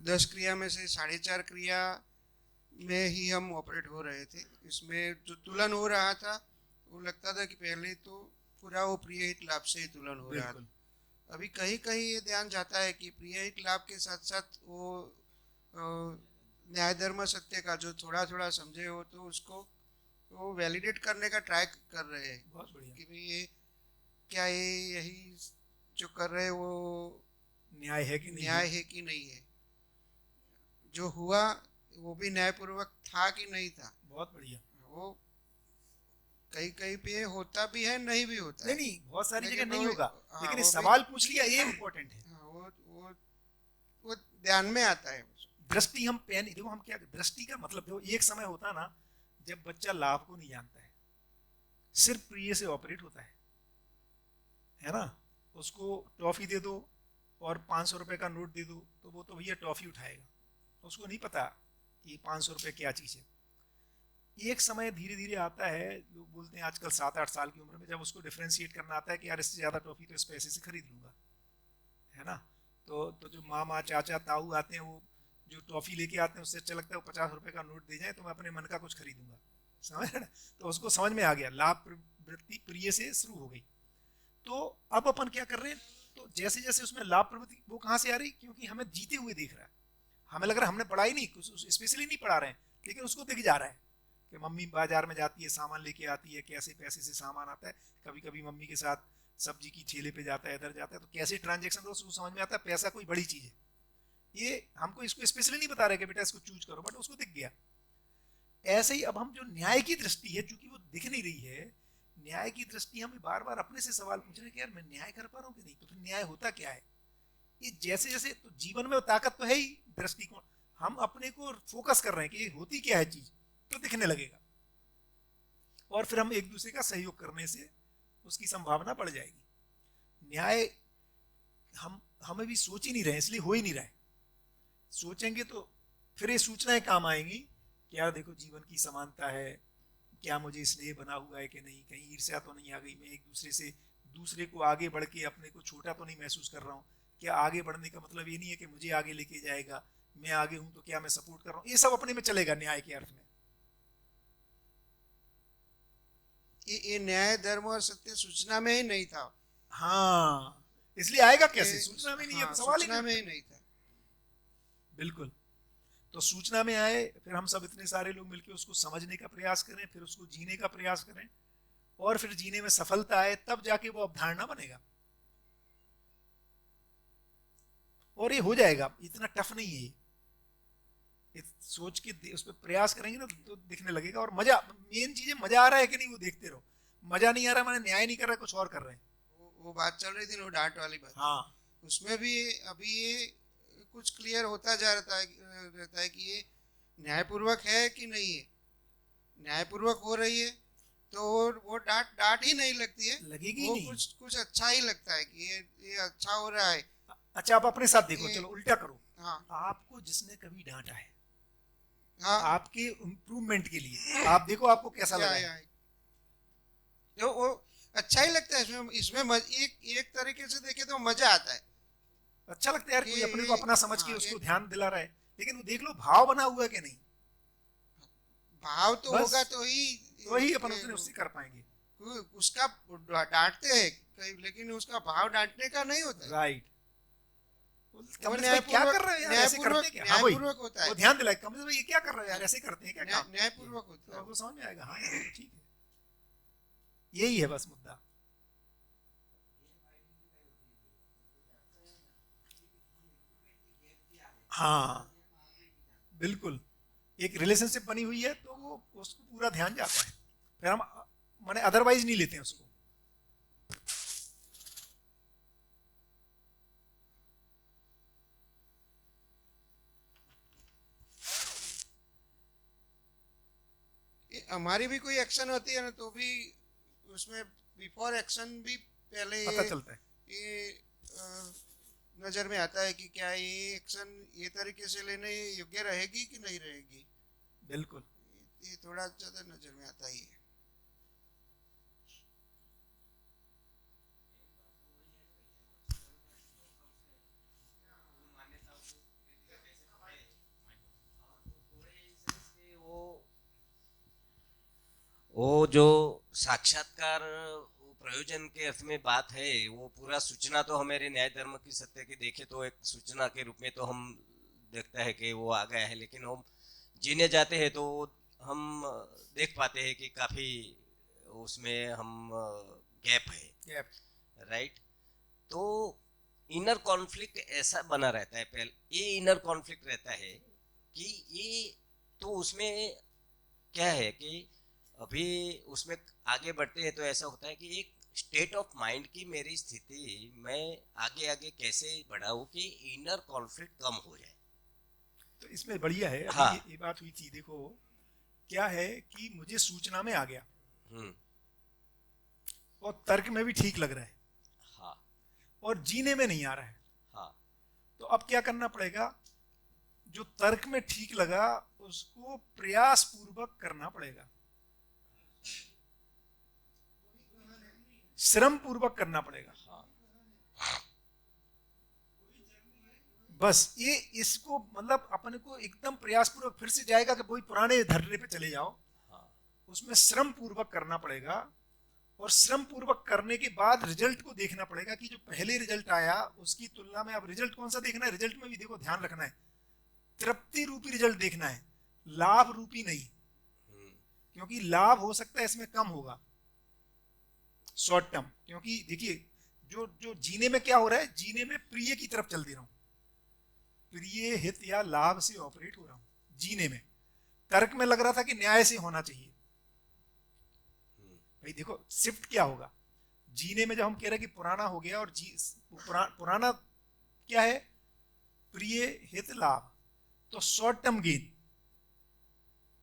10 क्रिया में से 4.5 क्रिया में ही हम ऑपरेट हो रहे थे, इसमें जो तुलन हो रहा था वो लगता था कि पहले तो पूरा वो प्रिय हित लाभ से ही तुलन हो रहा था। अभी कहीं कहीं ये ध्यान जाता है कि प्रिय हित लाभ के साथ साथ वो न्याय धर्म सत्य का जो थोड़ा थोड़ा समझे हो, तो उसको वो वैलिडेट करने का ट्राई कर रहे हैं। बहुत बढ़िया कि भाई ये क्या, ये यही जो कर रहे हैं वो न्याय है कि नहीं, न्याय है कि नहीं है, जो हुआ वो भी न्यायपूर्वक था कि नहीं था। बहुत बढ़िया। वो कहीं कहीं पे होता भी है, नहीं भी होता नहीं नहीं, बहुत सारी जगह नहीं वो- होगा, हाँ, लेकिन वो इस भी- सवाल पूछ लिया ये इम्पोर्टेंट है। हाँ, वो ध्यान में आता है। दृष्टि हम पेन, देखो हम क्या, दृष्टि का मतलब देखो, एक समय होता ना जब बच्चा लाभ को नहीं जानता है, सिर्फ प्रिय से ऑपरेट होता है ना। उसको टॉफी दे दो और 500 रुपए का नोट दे दो तो वो तो भैया टॉफी उठाएगा, उसको नहीं पता कि 500 रुपए क्या चीज है। एक समय धीरे धीरे आता है, लोग बोलते हैं आजकल 7-8 साल की उम्र में, जब उसको डिफ्रेंशिएट करना आता है कि यार इससे ज्यादा टॉफी तो इस पैसे से खरीद लूंगा, है ना। तो जो मामा चाचा ताऊ आते हैं, वो जो टॉफी लेके आते हैं, उससे अच्छा लगता है 50 रुपए का नोट दे जाए तो मैं अपने मन का कुछ खरीदूंगा, समझ रहे ना। तो उसको समझ में आ गया, लाभ प्रवृत्ति प्रिय से शुरू हो गई। तो अब अपन क्या कर रहे हैं, तो जैसे जैसे उसमें लाभ प्रवृत्ति वो कहाँ से आ रही, क्योंकि हमें जीते हुए दिख रहा है, हमें लग रहा है हमने पढ़ा ही नहीं, कुछ स्पेशली नहीं पढ़ा रहे हैं, लेकिन उसको दिख जा रहा है कि मम्मी बाजार में जाती है, सामान लेके आती है, कैसे पैसे से सामान आता है, कभी कभी मम्मी के साथ सब्जी की ठेले पे जाता है, इधर जाता है, तो कैसे ट्रांजेक्शन तो उसको समझ में आता है, पैसा कोई बड़ी चीज है। ये हमको इसको स्पेशली नहीं बता रहे कि बेटा इसको चूज करो, बट उसको दिख गया। ऐसे ही अब हम जो न्याय की दृष्टि है, चूंकि वो दिख नहीं रही है, न्याय की दृष्टि हम बार बार अपने से सवाल पूछ रहे हैं कि यार मैं न्याय कर पा रहा हूँ कि नहीं, तो फिर न्याय होता क्या है। ये जैसे जैसे तो जीवन में ताकत तो है ही दृष्टिकोण, हम अपने को फोकस कर रहे हैं कि ये होती क्या है चीज, तो दिखने लगेगा, और फिर हम एक दूसरे का सहयोग करने से उसकी संभावना बढ़ जाएगी। न्याय हमें भी सोच ही नहीं रहे, इसलिए हो ही नहीं रहा है। सोचेंगे तो फिर ये सूचनाएं काम आएंगी कि यार देखो जीवन की समानता है, क्या मुझे स्नेह बना हुआ है कि नहीं, कहीं ईर्ष्या तो नहीं आ गई, मैं एक दूसरे को आगे बढ़ के अपने को छोटा तो नहीं महसूस कर रहा हूँ, क्या आगे बढ़ने का मतलब ये नहीं है कि मुझे आगे लेके जाएगा, मैं आगे हूं तो क्या मैं सपोर्ट कर रहा हूँ, ये सब अपने में चलेगा न्याय के अर्थ में। ये न्याय धर्म और सत्य सूचना में ही नहीं था। हाँ, इसलिए आएगा कैसे, सूचना में नहीं है, हाँ, तो सवाल ही सूचना में नहीं। ही नहीं था। बिल्कुल, तो सूचना में आए, फिर हम सब इतने सारे लोग मिलकर उसको समझने का प्रयास करें, फिर उसको जीने का प्रयास करें, और फिर जीने में सफलता आए, तब जाके वो अवधारणा बनेगा। और ये हो जाएगा, इतना टफ नहीं है ये सोच के उस पर प्रयास करेंगे ना तो दिखने लगेगा। और मजा, मेन चीज है मजा आ रहा है कि नहीं वो देखते रहो। मजा नहीं आ रहा मैंने न्याय नहीं कर रहा, कुछ और कर रहे हैं। वो बात चल रही थी वो डांट वाली बात। हाँ, उसमें भी अभी ये कुछ क्लियर होता जा रहता है कि ये न्यायपूर्वक है कि नहीं है। न्यायपूर्वक हो रही है तो वो डांट ही नहीं लगती है, लगेगी वो नहीं। कुछ अच्छा ही लगता है कि ये अच्छा हो रहा है। अच्छा, आप अपने साथ देखो, चलो उल्टा करो। हाँ आपको जिसने कभी डांटा है, हाँ, आपके इम्प्रूवमेंट के लिए, आप देखो आपको कैसा लगा है। जो वो अच्छा ही लगता है। इसमें एक तरीके से देखे तो मजा आता है। अच्छा लगता है यार, कोई अपने को अपना समझ के हाँ, उसको ध्यान दिला रहा है। लेकिन वो देख लो भाव बना हुआ है कि नहीं, भाव तो बस होगा तो वही अपन उससे कर पाएंगे। उसका डांटते हैं लेकिन उसका भाव डांटने का नहीं होता। राइट, और क्या कर रहे हो यार, ऐसे करते हैं क्या? हाँ, वही, न्यायपूर्वक होता है। वो ध्यान दिलाए कम से कम, ये क्या कर रहे हो यार, ऐसे करते हैं क्या काम? न्यायपूर्वक होता तो है। आपको समझ में आएगा। हाँ यार, ठीक है, यही है बस मुद्दा। हाँ बिल्कुल, एक रिलेशनशिप बनी हुई है तो वो उसको पूरा ध्यान जाता है, फिर हम माने अदरवाइज नहीं लेते हैं उसको। हमारी भी कोई एक्शन होती है ना तो भी उसमें बिफोर एक्शन भी पहले पता चलता है। ये नजर में आता है कि क्या ये एक्शन ये तरीके से लेने योग्य रहेगी कि नहीं रहेगी। बिल्कुल, ये थोड़ा ज्यादा नजर में आता ही है। वो जो साक्षात्कार प्रयोजन के अर्थ में बात है, वो पूरा सूचना तो हमारे न्याय धर्म की सत्य की देखे तो एक सूचना के रूप में तो हम देखता है कि वो आ गया है, लेकिन हम जीने जाते हैं तो हम देख पाते हैं कि काफी उसमें हम गैप है। राइट, तो इनर कॉन्फ्लिक्ट ऐसा बना रहता है। पहले ये इनर कॉन्फ्लिक्ट रहता है कि ये तो उसमें क्या है कि अभी उसमें आगे बढ़ते हैं तो ऐसा होता है कि एक स्टेट ऑफ माइंड की मेरी स्थिति मैं आगे आगे कैसे बढ़ाऊं कि इनर कॉन्फ्लिक्ट कम हो जाए। तो इसमें बढ़िया है। अभी हाँ। ये बात हुई थी, देखो क्या है कि मुझे सूचना में आ गया और तर्क में भी ठीक लग रहा है, हाँ और जीने में नहीं आ रहा है। हाँ, तो अब क्या करना पड़ेगा, जो तर्क में ठीक लगा उसको प्रयास पूर्वक करना पड़ेगा, श्रम पूर्वक करना पड़ेगा। बस ये इसको मतलब अपने को एकदम प्रयास पूर्वक फिर से जाएगा कि वही पुराने धरने पे चले जाओ। उसमें श्रम पूर्वक करना पड़ेगा, और श्रम पूर्वक करने के बाद रिजल्ट को देखना पड़ेगा कि जो पहले रिजल्ट आया उसकी तुलना में अब रिजल्ट कौन सा देखना है। रिजल्ट में भी देखो ध्यान रखना है, तृप्ति रूपी रिजल्ट देखना है, लाभ रूपी नहीं, क्योंकि लाभ हो सकता है इसमें कम होगा शॉर्ट टर्म। क्योंकि देखिए जो जो जीने में क्या हो रहा है, जीने में प्रिय की तरफ चल दे रहा हूं, प्रिय हित या लाभ से ऑपरेट हो रहा हूं जीने में। तर्क में लग रहा था कि न्याय से होना चाहिए। भाई देखो शिफ्ट क्या होगा, जीने में जब हम कह रहे हैं कि पुराना हो गया और पुराना क्या है, प्रिय हित लाभ, तो शॉर्ट टर्म गेन,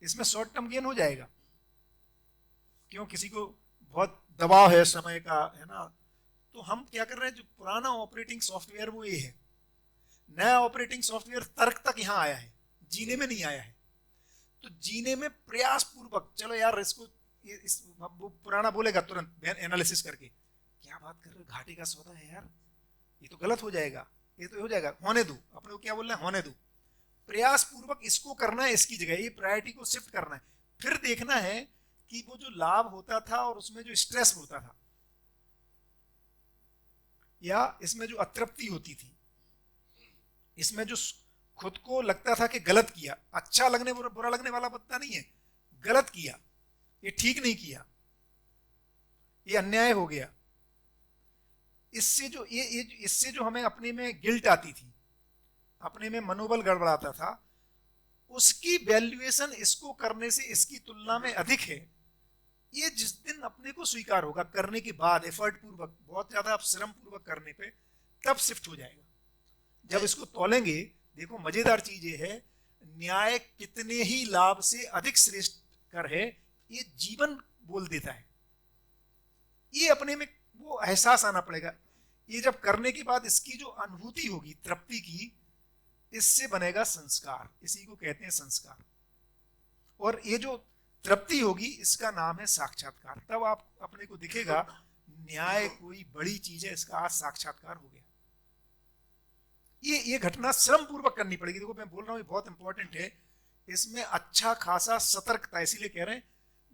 इसमें शॉर्ट टर्म गेन हो जाएगा। क्यों, किसी को बहुत दबाव है समय का, है ना, तो हम क्या कर रहे हैं, जो पुराना ऑपरेटिंग सॉफ्टवेयर वो ये है, नया ऑपरेटिंग सॉफ्टवेयर तर्क तक यहां आया है, जीने में नहीं आया है। तो जीने में प्रयास पूर्वक, चलो यार इसको वो पुराना बोलेगा तुरंत एनालिसिस करके, क्या बात कर रहे हो, घाटे का सौदा है यार, ये तो गलत हो जाएगा, ये तो हो जाएगा, होने दो, अपने को क्या बोलना है, होने दो। प्रयास पूर्वक इसको करना है, इसकी जगह ये प्रायोरिटी को शिफ्ट करना है। फिर देखना है कि वो जो लाभ होता था और उसमें जो स्ट्रेस होता था या इसमें जो अतृप्ति होती थी, इसमें जो खुद को लगता था कि गलत किया, अच्छा लगने बुरा लगने वाला पता नहीं है, गलत किया, ये ठीक नहीं किया, ये अन्याय हो गया, इससे जो इससे जो हमें अपने में गिल्ट आती थी, अपने में मनोबल गड़बड़ाता था, उसकी वैल्यूएशन इसको करने से इसकी तुलना में अधिक है। ये जिस दिन अपने को स्वीकार होगा, करने के बाद एफर्ट पूर्वक, बहुत ज्यादा आप श्रम पूर्वक करने पे, तब शिफ्ट हो जाएगा। जब इसको तोलेंगे, देखो मजेदार चीज ये है, न्याय कितने ही लाभ से अधिक श्रेष्ठ कर है, ये जीवन बोल देता है। ये अपने में वो एहसास आना पड़ेगा। ये जब करने के बाद इसकी जो अनुभूति होगी तृप्ति की, इससे बनेगा संस्कार, इसी को कहते हैं संस्कार। और ये जो तृप्ति होगी, इसका नाम है साक्षात्कार। तब आप अपने को दिखेगा न्याय कोई बड़ी चीज है, इसका आज साक्षात्कार हो गया। ये घटना श्रम पूर्वक करनी पड़ेगी। देखो मैं बोल रहा हूं, ये बहुत इंपॉर्टेंट है, इसमें अच्छा खासा सतर्कता, इसीलिए कह रहे हैं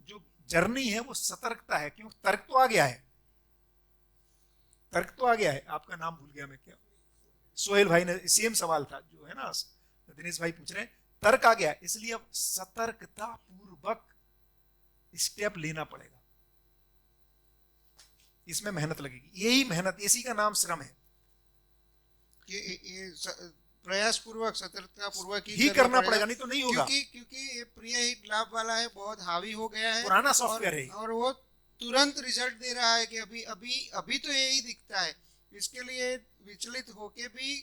जो जर्नी है वो सतर्कता है। क्यों? तर्क तो आ गया है, तर्क तो आ गया है। आपका नाम भूल गया मैं, क्या सोहेल भाई ने सेम सवाल था जो है ना, दिनेश भाई पूछ रहे हैं, तर्क आ गया, इसलिए अब सतर्कता पूर्वक स्टेप लेना पड़ेगा। इसमें मेहनत लगेगी, यही मेहनत, इसी का नाम श्रम है। ये प्रयास पूर्वक, सतर्कता पूर्वक ही करना पड़ेगा, नहीं तो नहीं होगा। क्योंकि ये प्रिय हित लाभ वाला है, बहुत हावी हो गया है, पुराना सॉफ्टवेयर है और वो तुरंत रिजल्ट दे रहा है कि अभी तो यही दिखता है। इसके लिए विचलित होके भी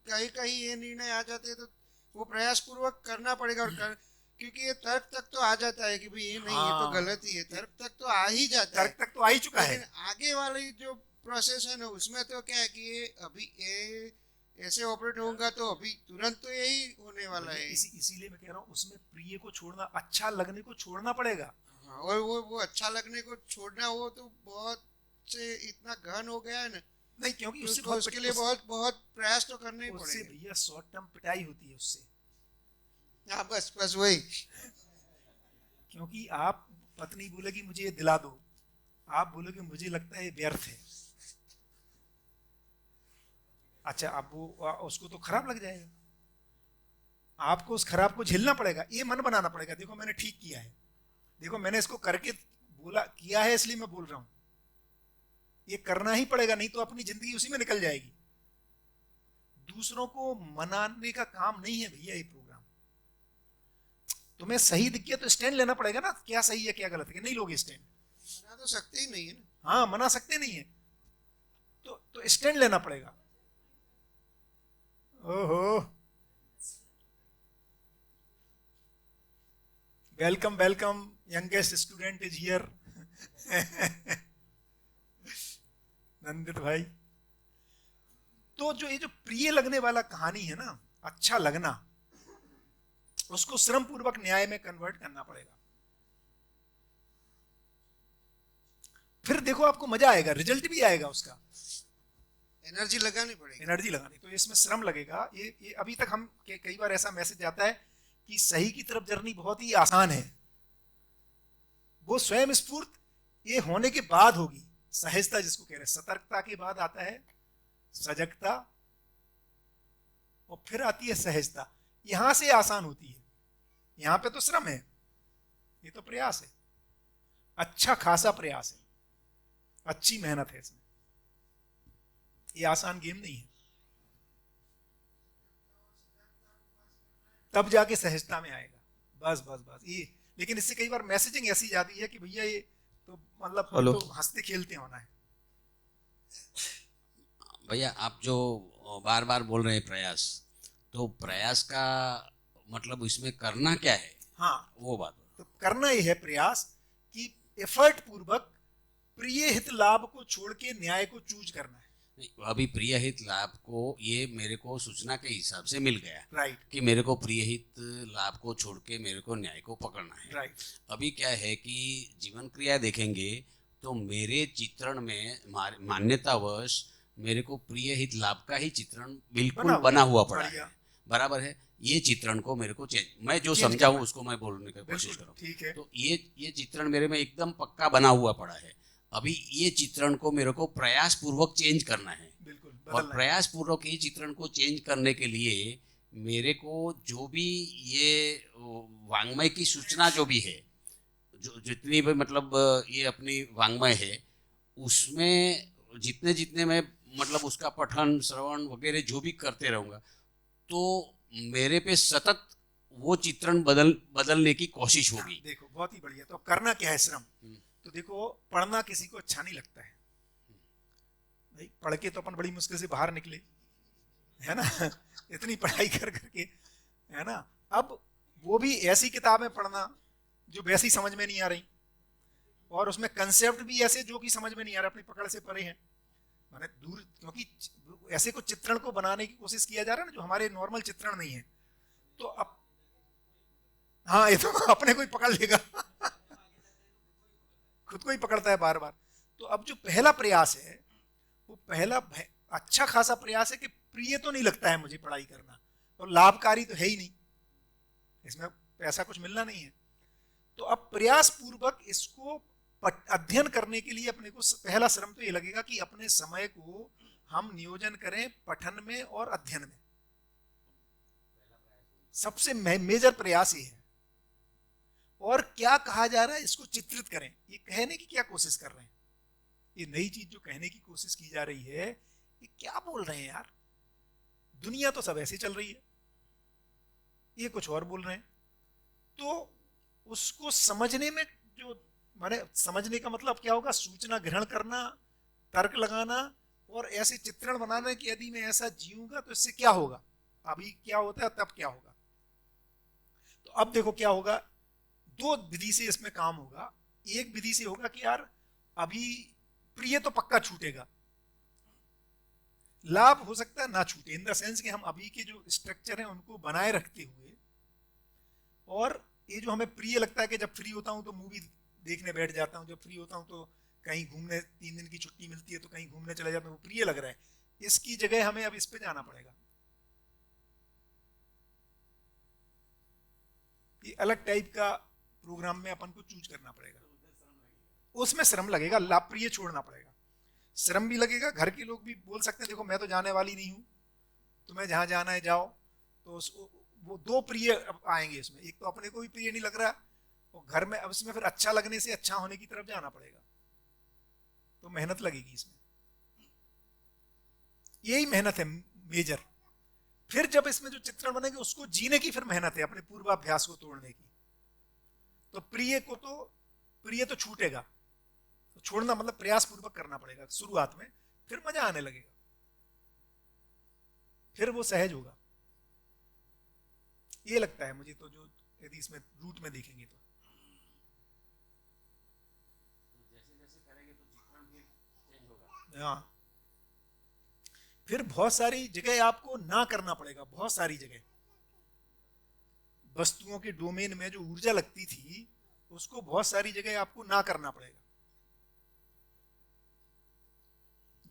कहीं ये निर्णय आ जाते हैं, तो वो प्रयास पूर्वक करना पड़ेगा। और क्योंकि ये तर्क तक तो आ जाता है कि भाई ये नहीं, ये तो गलत ही है, तर्क तक तो आ ही जाता है, तर्क तक तो आ ही चुका है। आगे वाली जो प्रोसेस है ना, उसमें तो क्या है कि ये अभी ये ऐसे ऑपरेट होगा तो अभी तुरंत तो यही होने वाला है। इसीलिए मैं कह रहा हूँ उसमें प्रिय को छोड़ना, अच्छा लगने को छोड़ना पड़ेगा। और वो अच्छा लगने को छोड़ना, वो तो बहुत से इतना गहन हो गया है ना। नहीं, क्योंकि उसके लिए बहुत प्रयास तो करने ही पड़ेंगे। भैया शॉर्ट टर्म पिटाई होती है उससे। हाँ, बस वही। क्योंकि आप पत्नी बोलेगी मुझे ये दिला दो, आप बोलोगे मुझे लगता है ये व्यर्थ है, अच्छा अब वो उसको तो खराब लग जाएगा, आपको उस खराब को झेलना पड़ेगा, ये मन बनाना पड़ेगा। देखो मैंने ठीक किया है, देखो मैंने इसको करके बोला किया है, इसलिए मैं बोल रहा हूं, ये करना ही पड़ेगा, नहीं तो अपनी जिंदगी उसी में निकल जाएगी। दूसरों को मनाने का काम नहीं है भैया ये प्रोग्राम। तुम्हें सही दिख गया तो स्टैंड लेना पड़ेगा ना, क्या सही है क्या गलत है। नहीं लोगे स्टैंड, मना तो सकते ही नहीं है ना। हाँ, मना सकते नहीं है, तो स्टैंड लेना पड़ेगा। ओहो, welcome welcome, youngest student is here. Nandit भाई, तो जो ये जो प्रिय लगने वाला कहानी है ना, अच्छा लगना, उसको श्रम पूर्वक न्याय में कन्वर्ट करना पड़ेगा। फिर देखो आपको मजा आएगा, रिजल्ट भी आएगा उसका। एनर्जी लगानी पड़ेगी, एनर्जी लगानी, तो इसमें श्रम लगेगा। ये अभी तक हम कई बार ऐसा मैसेज आता है कि सही की तरफ जर्नी बहुत ही आसान है, वो स्वयं स्फूर्त ये होने के बाद होगी। सहजता जिसको कह रहे हैं, सतर्कता के बाद आता है सजगता, और फिर आती है सहजता। यहां से आसान होती है, यहां पे तो श्रम है, ये तो प्रयास है, अच्छा खासा प्रयास है, अच्छी मेहनत है इसमें, ये आसान गेम नहीं है। तब जाके सहजता में आएगा, बस बस बस ये। लेकिन इससे कई बार मैसेजिंग ऐसी जाती है कि भैया ये तो मतलब तो हंसते खेलते होना है। भैया आप जो बार बार बोल रहे हैं प्रयास, तो प्रयास का मतलब इसमें करना क्या है? हाँ, वो बात तो करना ये है प्रयास कि एफर्ट पूर्वक प्रिय हित लाभ को छोड़ के न्याय को चूज करना है। अभी प्रिय हित लाभ को ये मेरे को सूचना के हिसाब से मिल गया राइट कि मेरे को प्रिय हित लाभ को छोड़ के मेरे को न्याय को पकड़ना है। राइट अभी क्या है कि जीवन क्रिया देखेंगे तो मेरे चित्रण में मान्यतावश मेरे को प्रिय हित लाभ का ही चित्रण बिल्कुल बना हुआ पड़ा है। बराबर है। ये चित्रण को मेरे को मैं जो समझा हूँ उसको मैं बोलने की कोशिश करूँ। ठीक है। तो ये चित्रण मेरे में एकदम पक्का बना हुआ पड़ा है। अभी ये चित्रण को मेरे को प्रयास पूर्वक चेंज करना है। बिल्कुल और प्रयास पूर्वक ये चित्रण को चेंज करने के लिए मेरे को जो भी ये वांग्मय की सूचना जो भी है, जो जितनी भी मतलब ये अपनी वांग्मय है, उसमें जितने जितने मैं मतलब उसका पठन श्रवण वगैरह जो भी करते रहूँगा तो मेरे पे सतत वो चित्रण बदलने की कोशिश होगी। देखो बहुत ही बढ़िया। तो करना क्या है श्रम? तो देखो पढ़ना किसी को अच्छा नहीं लगता है भाई, पढ़ के तो अपन बड़ी मुश्किल से बाहर निकले, है ना इतनी पढ़ाई कर करके, है ना। अब वो भी ऐसी किताबें पढ़ना जो वैसी समझ में नहीं आ रही, और उसमें कंसेप्ट भी ऐसे जो कि समझ में नहीं आ रहा, अपनी पकड़ से परे हैं, माने दूर, क्योंकि ऐसे कुछ चित्रण को बनाने की कोशिश किया जा रहा है ना जो हमारे नॉर्मल चित्रण नहीं है। तो अब हाँ, ये तो अपने को ही पकड़ लेगा खुद को ही पकड़ता है बार बार। तो अब जो पहला प्रयास है वो पहला अच्छा खासा प्रयास है कि प्रिय तो नहीं लगता है मुझे पढ़ाई करना, और लाभकारी तो है ही नहीं, इसमें पैसा कुछ मिलना नहीं है। तो अब प्रयास पूर्वक इसको अध्ययन करने के लिए अपने को पहला श्रम तो ये लगेगा कि अपने समय को हम नियोजन करें पठन में और अध्ययन में। सबसे मेजर प्रयास ये है। और क्या कहा जा रहा है इसको चित्रित करें। ये कहने की क्या कोशिश कर रहे हैं, ये नई चीज जो कहने की कोशिश की जा रही है, ये क्या बोल रहे हैं यार? दुनिया तो सब ऐसे चल रही है, ये कुछ और बोल रहे हैं। तो उसको समझने में जो माने समझने का मतलब क्या होगा? सूचना ग्रहण करना, तर्क लगाना, और ऐसे चित्रण बनाना कि यदि मैं ऐसा जीऊंगा तो इससे क्या होगा, अभी क्या होता है तब क्या होगा। तो अब देखो क्या होगा, दो विधि से इसमें काम होगा। एक विधि से होगा कि यार अभी प्रिय तो पक्का छूटेगा, लाभ हो सकता है ना छूटे, इन द सेंस कि हम अभी के जो स्ट्रक्चर हैं उनको बनाए रखते हुए, और ये जो हमें प्रिय लगता है कि जब फ्री होता हूं तो मूवी देखने बैठ जाता हूं, जब फ्री होता हूं तो कहीं घूमने, 3 दिन की छुट्टी मिलती है तो कहीं घूमने चले जाता हूं, वो प्रिय लग रहा है। इसकी जगह हमें अब इस पे जाना पड़ेगा। ये अलग टाइप का प्रोग्राम में अपन को चूज करना पड़ेगा, उसमें श्रम लगेगा, लाभ प्रिय छोड़ना पड़ेगा, श्रम भी लगेगा। घर के लोग भी बोल सकते हैं देखो मैं तो जाने वाली नहीं हूं, तुम्हें जहां जाना है जाओ। तो वो दो प्रिय आएंगे इसमें, एक तो अपने को भी प्रिय नहीं लग रहा, और घर में अब इसमें फिर अच्छा लगने से अच्छा होने की तरफ जाना पड़ेगा, तो मेहनत लगेगी इसमें। यही मेहनत है मेजर। फिर जब इसमें जो चित्रण बनेंगे उसको जीने की फिर मेहनत है, अपने पूर्वाभ्यास को तोड़ने की। तो प्रिय तो छूटेगा, तो छोड़ना मतलब प्रयास पूर्वक करना पड़ेगा शुरुआत में, फिर मजा आने लगेगा, फिर वो सहज होगा। ये लगता है मुझे तो, जो यदि इसमें रूट में देखेंगे तो हाँ। फिर बहुत सारी जगह आपको ना करना पड़ेगा, बहुत सारी जगह वस्तुओं के डोमेन में जो ऊर्जा लगती थी उसको बहुत सारी जगह आपको ना करना पड़ेगा।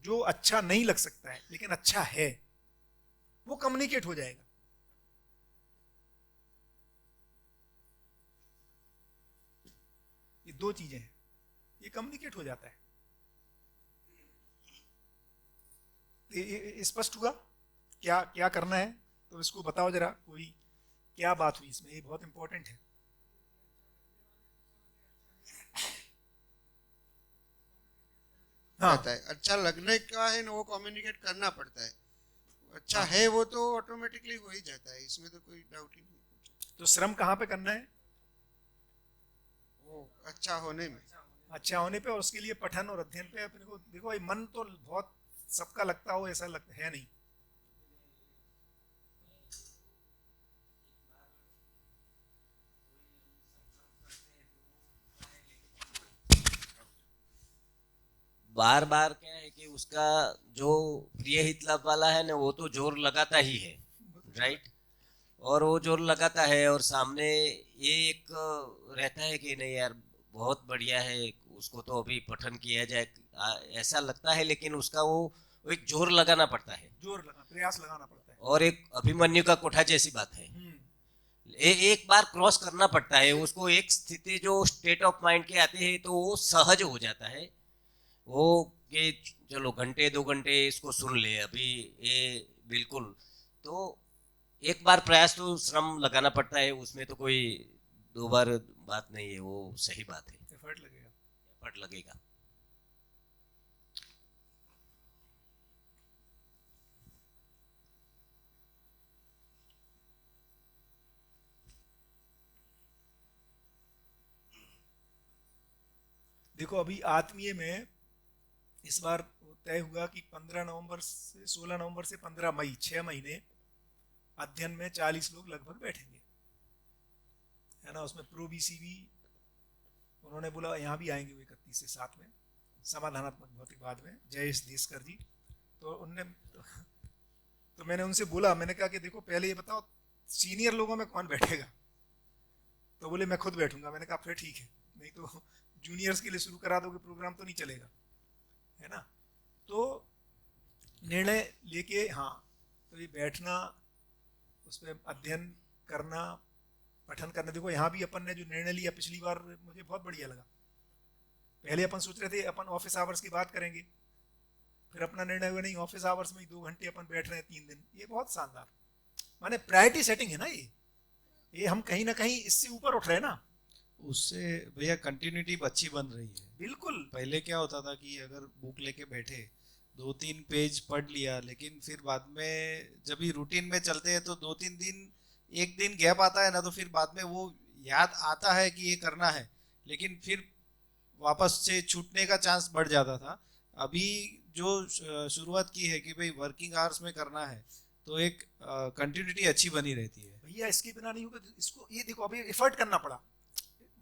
जो अच्छा नहीं लग सकता है लेकिन अच्छा है, वो कम्युनिकेट हो जाएगा। ये दो चीजें हैं, ये कम्युनिकेट हो जाता है। स्पष्ट हुआ क्या क्या करना है? तो इसको बताओ जरा, कोई क्या बात हुई इसमें, ये बहुत इंपॉर्टेंट है। हाँ, है अच्छा लगने का है ना, वो कम्युनिकेट करना पड़ता है। अच्छा है वो तो ऑटोमेटिकली हो ही जाता है, इसमें तो कोई डाउट ही नहीं। तो श्रम कहाँ पे करना है? वो अच्छा होने में, अच्छा होने पे, और उसके लिए पठन और अध्ययन पे अपने को देखो। ये मन तो बहुत सबका लगता हो, ऐसा लगता है नहीं। बार बार क्या है कि उसका जो प्रिय हित लाभ वाला है ना वो तो जोर लगाता ही है, राइट। और वो जोर लगाता है और सामने ये एक रहता है कि नहीं यार बहुत बढ़िया है, उसको तो अभी पठन किया जाए, ऐसा लगता है, लेकिन उसका वो एक जोर लगाना पड़ता है, प्रयास लगाना पड़ता है। और एक अभिमन्यु का कोठा जैसी बात है। एक बार क्रॉस करना पड़ता है उसको, एक स्थिति जो स्टेट ऑफ माइंड के आते हैं तो वो सहज हो जाता है वो कि चलो घंटे 2 घंटे इसको सुन ले अभी ये बिल्कुल। तो एक बार प्रयास तो श्रम लगाना पड़ता है उसमें, तो कोई 2 बार बात नहीं है, वो सही बात है, एफर्ट लगेगा। देखो अभी आत्मीय में इस बार तय हुआ कि 15 नवंबर से 16 नवंबर से 15 मई 6 महीने अध्ययन में 40 लोग लगभग बैठेंगे, है ना। उसमें प्रो बीसीबी उन्होंने बोला यहाँ भी आएंगे वो 31 से 7 में, समाधानात्मक भौतिकवाद में जयेश देशकर जी। तो उनने तो मैंने उनसे बोला, मैंने कहा कि देखो पहले ये बताओ सीनियर लोगों में कौन बैठेगा। तो बोले मैं खुद बैठूंगा। मैंने कहा फिर ठीक है, नहीं तो जूनियर्स के लिए शुरू करा दोगे प्रोग्राम तो नहीं चलेगा, है ना। तो निर्णय लेके हाँ, तो ये बैठना, उस पर अध्ययन करना, पठन करना। देखो यहाँ भी अपन ने जो निर्णय लिया पिछली बार मुझे बहुत बढ़िया लगा। पहले अपन सोच रहे थे अपन ऑफिस आवर्स की बात करेंगे, फिर अपना निर्णय हुआ नहीं ऑफिस आवर्स में ही 2 घंटे अपन बैठ रहे हैं 3 दिन। ये बहुत शानदार, माने प्रायोरिटी सेटिंग है ना। ये हम कहीं ना कहीं इससे ऊपर उठ रहे हैं ना। उससे भैया कंटिन्यूटी अच्छी बन रही है। बिल्कुल। पहले क्या होता था कि अगर बुक लेके बैठे 2-3 पेज पढ़ लिया, लेकिन फिर बाद में जब भी रूटीन में चलते हैं तो 2-3 दिन, 1 दिन गैप आता है ना, तो फिर बाद में वो याद आता है कि ये करना है, लेकिन फिर वापस से छूटने का चांस बढ़ जाता था। अभी जो शुरुआत की है कि भाई वर्किंग आवर्स में करना है, तो एक कंटिन्यूटी अच्छी बनी रहती है। भैया इसके बिना नहीं होगा। इसको ये देखो अभी एफर्ट करना पड़ा।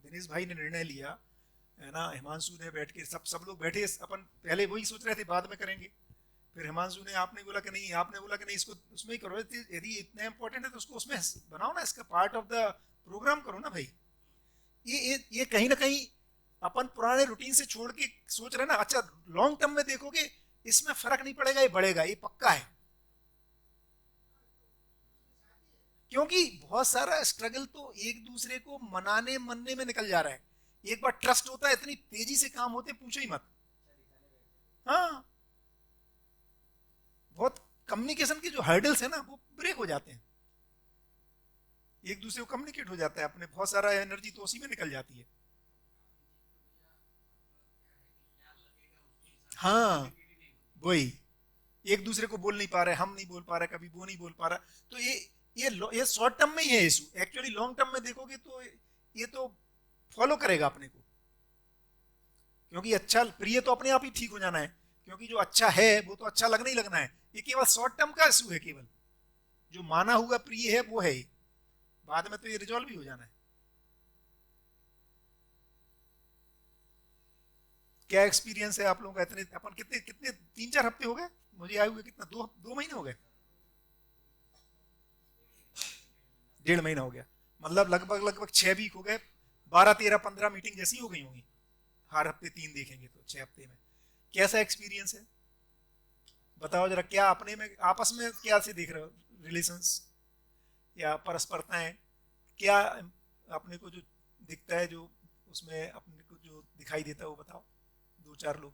दिनेश भाई ने निर्णय लिया, है ना, हिमांशु ने बैठ के सब लोग बैठे, अपन पहले वही सोच रहे थे बाद में करेंगे, फिर हिमांशु ने, आपने बोला कि नहीं, आपने बोला कि नहीं इसको उसमें ही करो, यदि इतना इंपॉर्टेंट है तो उसको उसमें बनाओ ना, इसका पार्ट ऑफ द प्रोग्राम करो ना भाई। ये कहीं ना कहीं अपन पुराने रूटीन से छोड़ के सोच रहे ना। अच्छा लॉन्ग टर्म में देखोगे इसमें फर्क नहीं पड़ेगा, ये बढ़ेगा, ये पक्का है। क्योंकि बहुत सारा स्ट्रगल तो एक दूसरे को मनने में निकल जा रहा है। एक बार ट्रस्ट होता है, इतनी तेजी से काम होते पूछो ही मत। हाँ, बहुत कम्युनिकेशन के जो हर्डल्स है ना वो ब्रेक हो जाते हैं, एक दूसरे को कम्युनिकेट हो जाता है, अपने बहुत सारा एनर्जी तो उसी में निकल जाती है। हाँ वही, एक दूसरे को बोल नहीं पा रहे, हम नहीं बोल पा रहे, कभी वो नहीं बोल पा रहा। तो ये शॉर्ट टर्म में ही है इशू। एक्चुअली लॉन्ग टर्म में देखोगे तो ये तो फॉलो करेगा अपने को, क्योंकि अच्छा प्रिय तो अपने आप ही ठीक हो जाना है, क्योंकि जो अच्छा है वो तो अच्छा लगना ही लगना है। ये केवल शॉर्ट टर्म का इशू है, केवल जो माना हुआ प्रिय है वो है, बाद में तो ये रिजॉल्व भी हो जाना है। क्या एक्सपीरियंस है आप लोगों का? इतने अपन कितने 3-4 हफ्ते हो गए मुझे आए हुए, कितना 2 महीने हो गए, 1.5 महीना हो गया, मतलब लगभग 6 वीक हो गए। 12-13-15 मीटिंग जैसी हो गई होंगी, हर हफ्ते 3 देखेंगे तो 6 हफ्ते में। कैसा एक्सपीरियंस है बताओ जरा, क्या अपने में आपस में क्या से देख रहे हो, रिलेशंस या परस्परताएं, क्या अपने को जो दिखता है, जो उसमें अपने को जो दिखाई देता है वो बताओ। 2-4 लोग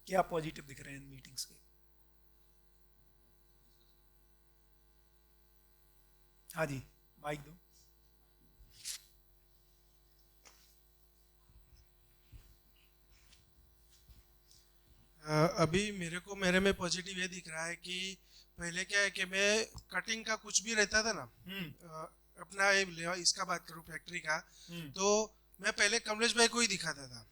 क्या पॉजिटिव दिख रहे हैं इन मीटिंग्स के? हाँ जी, माइक दो। अभी मेरे में पॉजिटिव ये दिख रहा है कि पहले क्या है कि मैं कटिंग का कुछ भी रहता था ना, अपना इसका बात करूं फैक्ट्री का, तो मैं पहले कमलेश भाई को ही दिखाता था,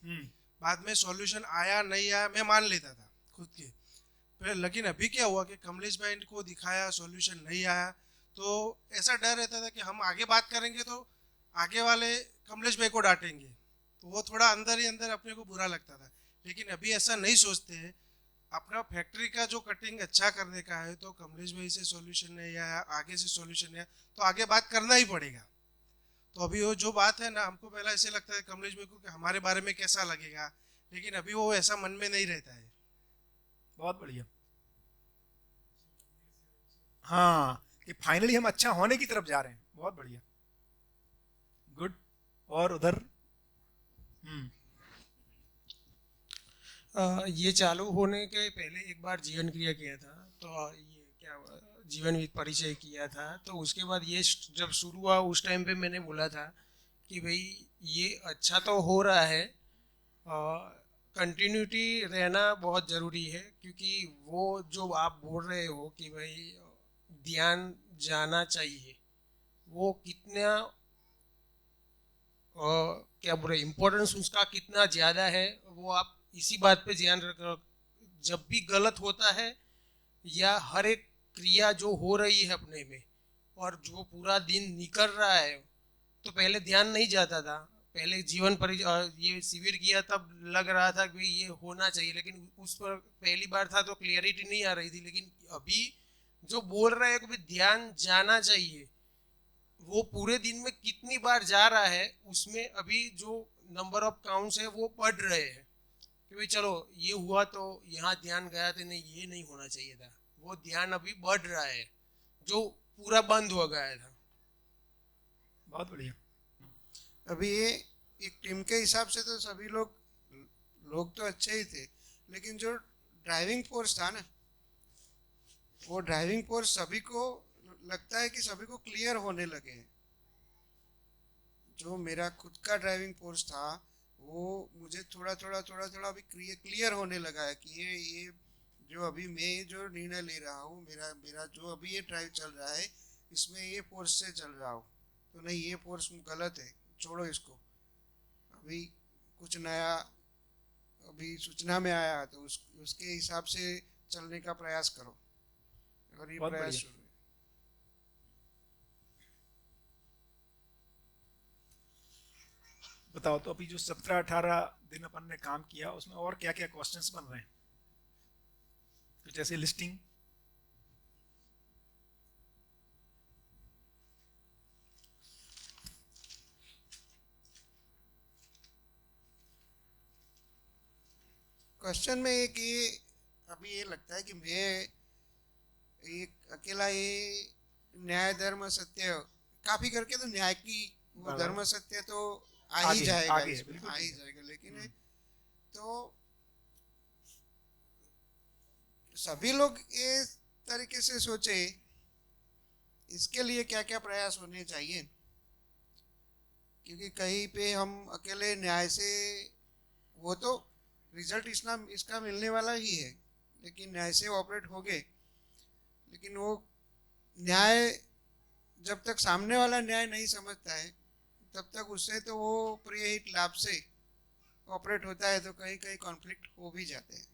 बाद में सॉल्यूशन आया नहीं आया मैं मान लेता था खुद के। लेकिन अभी क्या हुआ कि कमलेश भाई को दिखाया, सॉल्यूशन नहीं आया, तो ऐसा डर रहता था कि हम आगे बात करेंगे तो आगे वाले कमलेश भाई को डांटेंगे, तो वो थोड़ा अंदर ही अंदर अपने को बुरा लगता था। लेकिन अभी ऐसा नहीं सोचते हैं। अपना फैक्ट्री का जो कटिंग अच्छा करने का है तो कमलेश भाई से सॉल्यूशन है या आगे से सॉल्यूशन है तो आगे बात करना ही पड़ेगा। तो अभी वो जो बात है ना, हमको पहला ऐसे लगता है कमलेश भाई को कि हमारे बारे में कैसा लगेगा, लेकिन अभी वो ऐसा मन में नहीं रहता है। बहुत बढ़िया। हाँ, कि फाइनली हम अच्छा होने की तरफ जा रहे हैं, बहुत बढ़िया, गुड। और उधर ये चालू होने के पहले एक बार जीवन क्रिया किया था, तो ये क्या हुआ, जीवन विद परिचय किया था, तो उसके बाद ये जब शुरू हुआ उस टाइम पे मैंने बोला था कि भाई ये अच्छा तो हो रहा है, कंटिन्यूटी रहना बहुत ज़रूरी है, क्योंकि वो जो आप बोल रहे हो कि भाई ध्यान जाना चाहिए, वो कितना क्या बोल रहे इम्पोर्टेंस उसका कितना ज़्यादा है, वो आप इसी बात पे ध्यान रखो। जब भी गलत होता है या हर एक क्रिया जो हो रही है अपने में और जो पूरा दिन निकल रहा है, तो पहले ध्यान नहीं जाता था, पहले जीवन पर ये शिविर किया तब लग रहा था कि ये होना चाहिए, लेकिन उस पर पहली बार था तो क्लियरिटी नहीं आ रही थी। लेकिन अभी जो बोल रहे हैं कि ध्यान जाना चाहिए, वो पूरे दिन में कितनी बार जा रहा है, उसमें अभी जो नंबर ऑफ काउंट्स है वो बढ़ रहे हैं कि भाई चलो ये हुआ तो यहाँ ध्यान गया था, नहीं ये नहीं होना चाहिए था, वो ध्यान अभी बढ़ रहा है जो पूरा बंद हो गया था। बहुत बढ़िया। अभी ये एक टीम के हिसाब से तो सभी लोग तो अच्छे ही थे, लेकिन जो ड्राइविंग फोर्स था ना, वो ड्राइविंग फोर्स सभी को लगता है कि सभी को क्लियर होने लगे हैं। जो मेरा खुद का ड्राइविंग फोर्स था वो मुझे थोड़ा अभी क्लियर होने लगा है कि ये जो अभी मैं जो निर्णय ले रहा हूँ, मेरा जो अभी ये ड्राइव चल रहा है, इसमें ये फोर्स से चल रहा हूँ, तो नहीं ये फोर्स गलत है, छोड़ो इसको। अभी कुछ नया अभी सूचना में आया तो उसके हिसाब से चलने का प्रयास करो, और ये प्रयास शुरू है। बताओ तो अभी जो 17-18 दिन अपन ने काम किया उसमें और क्या क्या क्वेश्चंस बन रहे हैं, कुछ ऐसे लिस्टिंग? क्वेश्चन में एक ये अभी ये लगता है कि मैं एक अकेला ये न्याय धर्म सत्य काफी करके तो न्याय की वो धर्म सत्य तो आ ही जाएगा, आ ही जाएगा, लेकिन तो सभी लोग इस तरीके से सोचे, इसके लिए क्या क्या प्रयास होने चाहिए, क्योंकि कहीं पे हम अकेले न्याय से वो तो रिजल्ट इसका मिलने वाला ही है, लेकिन न्याय से ऑपरेट हो गए, लेकिन वो न्याय जब तक सामने वाला न्याय नहीं समझता है तब तक उससे तो वो प्रिय हित लाभ से ऑपरेट होता है, तो कहीं कहीं कॉन्फ्लिक्ट हो भी जाते हैं।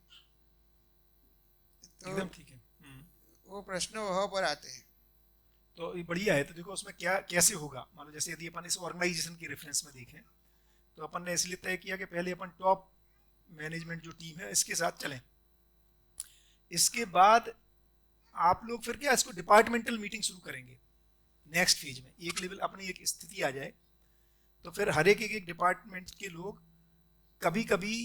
तो एकदम ठीक है। वो प्रश्न वहाँ पर आते हैं। तो ये बढ़िया है। तो देखो उसमें क्या कैसे होगा, मान लो जैसे यदि अपन इस ऑर्गेनाइजेशन की रेफरेंस में देखें तो अपन ने इसलिए तय किया कि पहले अपन टॉप मैनेजमेंट जो टीम है इसके साथ चलें, इसके बाद आप लोग फिर क्या इसको डिपार्टमेंटल मीटिंग शुरू करेंगे नेक्स्ट फेज में। एक लेवल अपनी एक स्थिति आ जाए तो फिर हर एक डिपार्टमेंट के लोग कभी कभी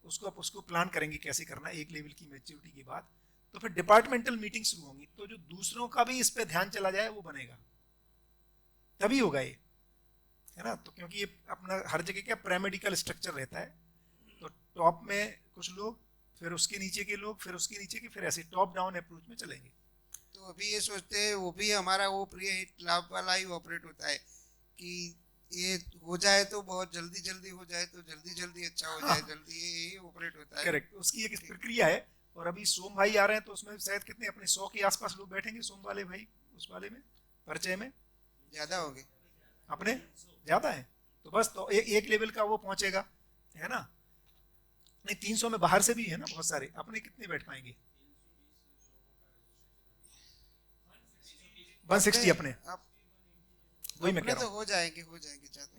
उसको प्लान करेंगे कैसे करना है। एक लेवल की मैच्योरिटी के बाद तो फिर डिपार्टमेंटल मीटिंग शुरू होंगी, तो जो दूसरों का भी इस पे ध्यान चला जाए वो बनेगा, तभी होगा ये, है ना। तो क्योंकि ये अपना हर जगह क्या पैरामेडिकल स्ट्रक्चर रहता है, तो टॉप में कुछ लोग, फिर उसके नीचे के लोग, फिर उसके नीचे के, फिर ऐसे टॉप डाउन अप्रोच में चलेंगे। तो अभी ये सोचते हैं वो भी हमारा वो प्रिय हित लाभ वाला ही ऑपरेट होता है कि ये हो जाए तो बहुत जल्दी हो जाए, तो जल्दी अच्छा हो जाए, जल्दी ये ऑपरेट होता है। करेक्ट, उसकी एक प्रक्रिया है। और अभी सोम भाई आ रहे हैं तो उसमें शायद कितने अपने 100 के आसपास लोग बैठेंगे सोम वाले भाई, उस वाले में परिचय में ज्यादा होंगे, अपने ज्यादा है, तो बस तो एक लेवल का वो पहुंचेगा, है ना। नहीं 300 में बाहर से भी है ना बहुत सारे, अपने कितने बैठ पाएंगे? 160 अपने, वही मैं कह रहा हूं, तो हो जाएंगे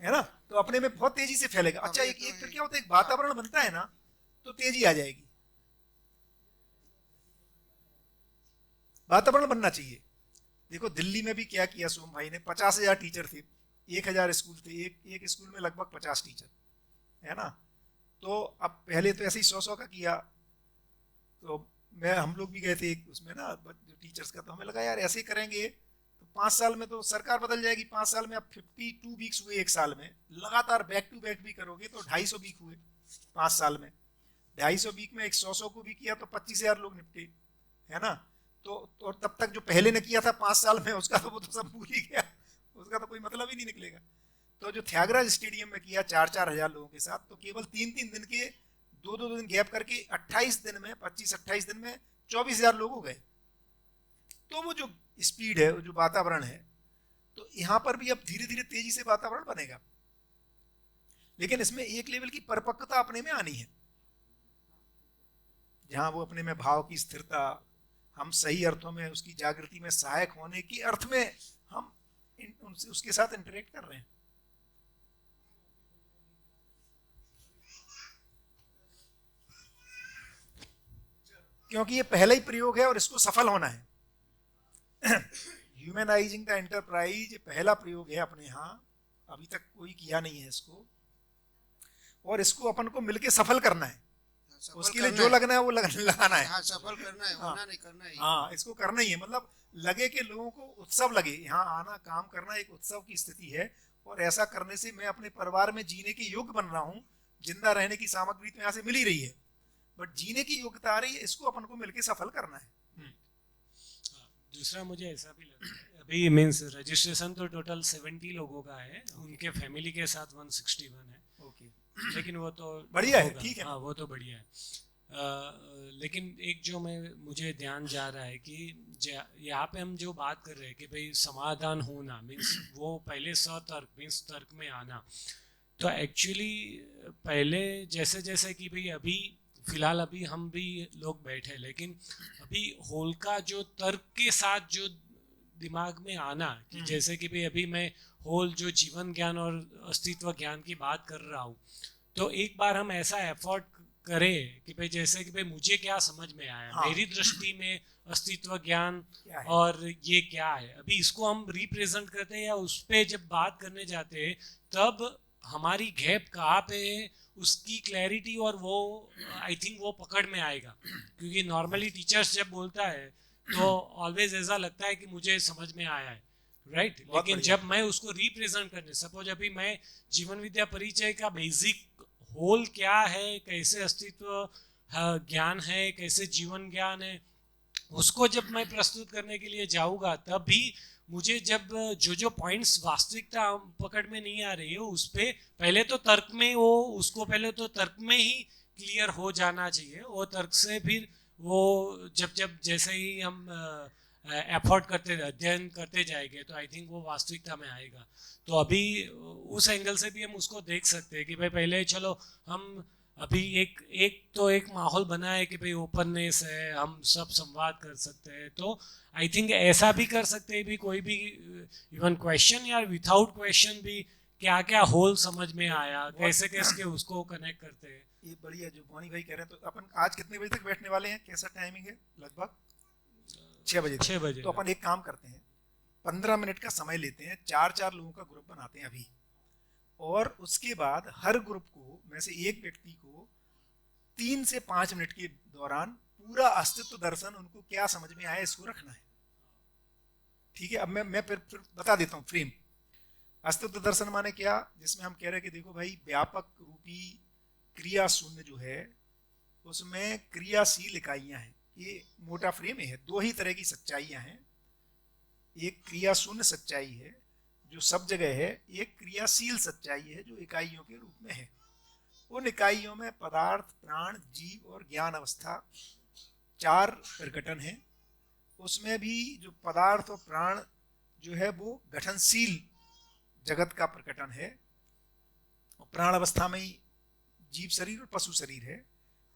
है ना। तो अपने में बहुत तेजी से फैलेगा। अच्छा एक फिर क्या होता है, एक वातावरण बनता है ना तो तेजी आ जाएगी। वातावरण बनना चाहिए। देखो दिल्ली में भी क्या किया सोम भाई ने, 50,000 टीचर थे, 1,000 स्कूल थे, एक स्कूल में लगभग 50 टीचर, है ना। तो अब पहले तो ऐसे ही 100-100 का किया, तो हम लोग भी गए थे उसमें ना जो टीचर्स का, तो हमें लगा यार ऐसे ही करेंगे तो 5 साल में तो सरकार बदल जाएगी। 5 साल में अब 52 वीक्स हुए, एक साल में लगातार बैक टू बैक भी करोगे तो 250 वीक हुए 5 साल में। 250 वीक में 100 को भी किया तो 25,000 लोग निपटे, है ना। तो तब तक जो पहले ने किया था 5 साल में, उसका तो वो तो सब भूल ही गया, उसका तो कोई मतलब ही नहीं निकलेगा। तो जो त्यागराज स्टेडियम में किया 4-4 हजार लोगों के साथ, तो केवल 3-3 दिन के 2-2 दिन गैप करके 28 दिन में 25-28 दिन में 24,000 लोग हो गए। तो वो जो स्पीड है, वो जो वातावरण है, तो यहाँ पर भी अब धीरे धीरे तेजी से वातावरण बनेगा, लेकिन इसमें एक लेवल की परिपक्वता अपने में आनी है, जहां वो अपने में भाव की स्थिरता, हम सही अर्थों में उसकी जागृति में सहायक होने की अर्थ में हम उसके साथ इंटरेक्ट कर रहे हैं। क्योंकि ये पहला ही प्रयोग है और इसको सफल होना है। ह्यूमनाइजिंग द एंटरप्राइज पहला प्रयोग है अपने यहाँ, अभी तक कोई किया नहीं है इसको, और इसको अपन को मिलके सफल करना है। उसके लिए जो लगना है वो लगाना है। हाँ, सफल करना है, होना नहीं करना है। हाँ, इसको करना ही है, मतलब लगे कि लोगों को उत्सव लगे, यहाँ आना काम करना एक उत्सव की स्थिति है, और ऐसा करने से मैं अपने परिवार में जीने के योग्य बन रहा हूँ। जिंदा रहने की सामग्री तो यहाँ से मिल ही रही है, बट जीने की योग्यता आ रही है, इसको अपन को मिलके सफल करना है। दूसरा मुझे ऐसा भी लगता है, अभी मीन्स रजिस्ट्रेशन तो टोटल 70 लोगों का है, उनके फैमिली के साथ 161 है। ओके, लेकिन वो तो बढ़िया है, ठीक है। हाँ, वो तो बढ़िया है। लेकिन एक जो मुझे ध्यान जा रहा है कि यहाँ पे हम जो बात कर रहे हैं कि भाई समाधान होना मीन्स वो पहले सतर्क मीन्स तर्क में आना, तो एक्चुअली पहले जैसे जैसे कि भाई अभी फिलहाल अभी हम भी लोग बैठे, लेकिन अभी होल का जो तर्क के साथ जो दिमाग में आना कि जैसे कि भाई अभी मैं होल जो जीवन ज्ञान और अस्तित्व ज्ञान की बात कर रहा हूँ, तो एक बार हम ऐसा एफर्ट करें कि भाई जैसे कि भाई मुझे क्या समझ में आया, हाँ। मेरी दृष्टि में अस्तित्व ज्ञान क्या है? और ये क्या है, अभी इसको हम रिप्रेजेंट करते हैं या उस पर जब बात करने जाते हैं तब हमारी गैप कहाँ पे है, उसकी क्लैरिटी और वो आई थिंक वो पकड़ में आएगा। क्योंकि नॉर्मली टीचर्स जब बोलता है तो ऑलवेज ऐसा लगता है कि मुझे समझ में आया है, राइट। लेकिन जब मैं उसको रिप्रेजेंट करने, सपोज अभी मैं जीवन विद्या परिचय का बेसिक होल क्या है, कैसे अस्तित्व ज्ञान है, कैसे जीवन ज्ञान है, उसको जब मैं प्रस्तुत करने के लिए जाऊंगा तब भी मुझे जब जो पॉइंट्स वास्तविकता पकड़ में नहीं आ रही है उस पे पहले तो तर्क में वो उसको पहले तो तर्क में ही क्लियर हो जाना चाहिए। वो तर्क से फिर वो जब जैसे ही हम एफर्ट करते अध्ययन करते जाएंगे तो आई थिंक वो वास्तविकता में आएगा। तो अभी उस एंगल से भी हम उसको देख सकते हैं कि भाई पहले चलो हम अभी एक माहौल बना है कि भाई ओपननेस है, हम सब संवाद कर सकते हैं, तो आई थिंक ऐसा भी कर सकते हैं भी कोई भी इवन क्वेश्चन या विदाउट क्वेश्चन भी क्या क्या होल समझ में आया, कैसे कैसे उसको कनेक्ट करते हैं। ये बढ़िया जो मोनी भाई कह रहे हैं। तो अपन आज कितने बजे तक बैठने वाले हैं, कैसा टाइमिंग है? लगभग 6 बजे। 6 बजे। तो अपन एक काम करते हैं, 15 मिनट का समय लेते हैं, 4-4 लोगों का ग्रुप बनाते हैं अभी, और उसके बाद हर ग्रुप को में से एक व्यक्ति को 3 से 5 मिनट के दौरान पूरा अस्तित्व दर्शन उनको क्या समझ में आया इसको रखना है। ठीक है, अब मैं फिर बता देता हूँ फ्रेम। अस्तित्व दर्शन माने क्या, जिसमें हम कह रहे हैं कि देखो भाई व्यापक रूपी क्रिया शून्य जो है उसमें क्रियाशील इकाइयां हैं। ये मोटा फ्रेम है। 2 ही तरह की सच्चाइयां हैं, एक क्रिया शून्य सच्चाई है जो सब जगह है, एक क्रियाशील सच्चाई है जो इकाइयों के रूप में है। उन इकाइयों में पदार्थ, प्राण, जीव और ज्ञान अवस्था 4 प्रकटन है। उसमें भी जो पदार्थ और प्राण जो है वो गठनशील जगत का प्रकटन है, और प्राण अवस्था में ही जीव शरीर और पशु शरीर है,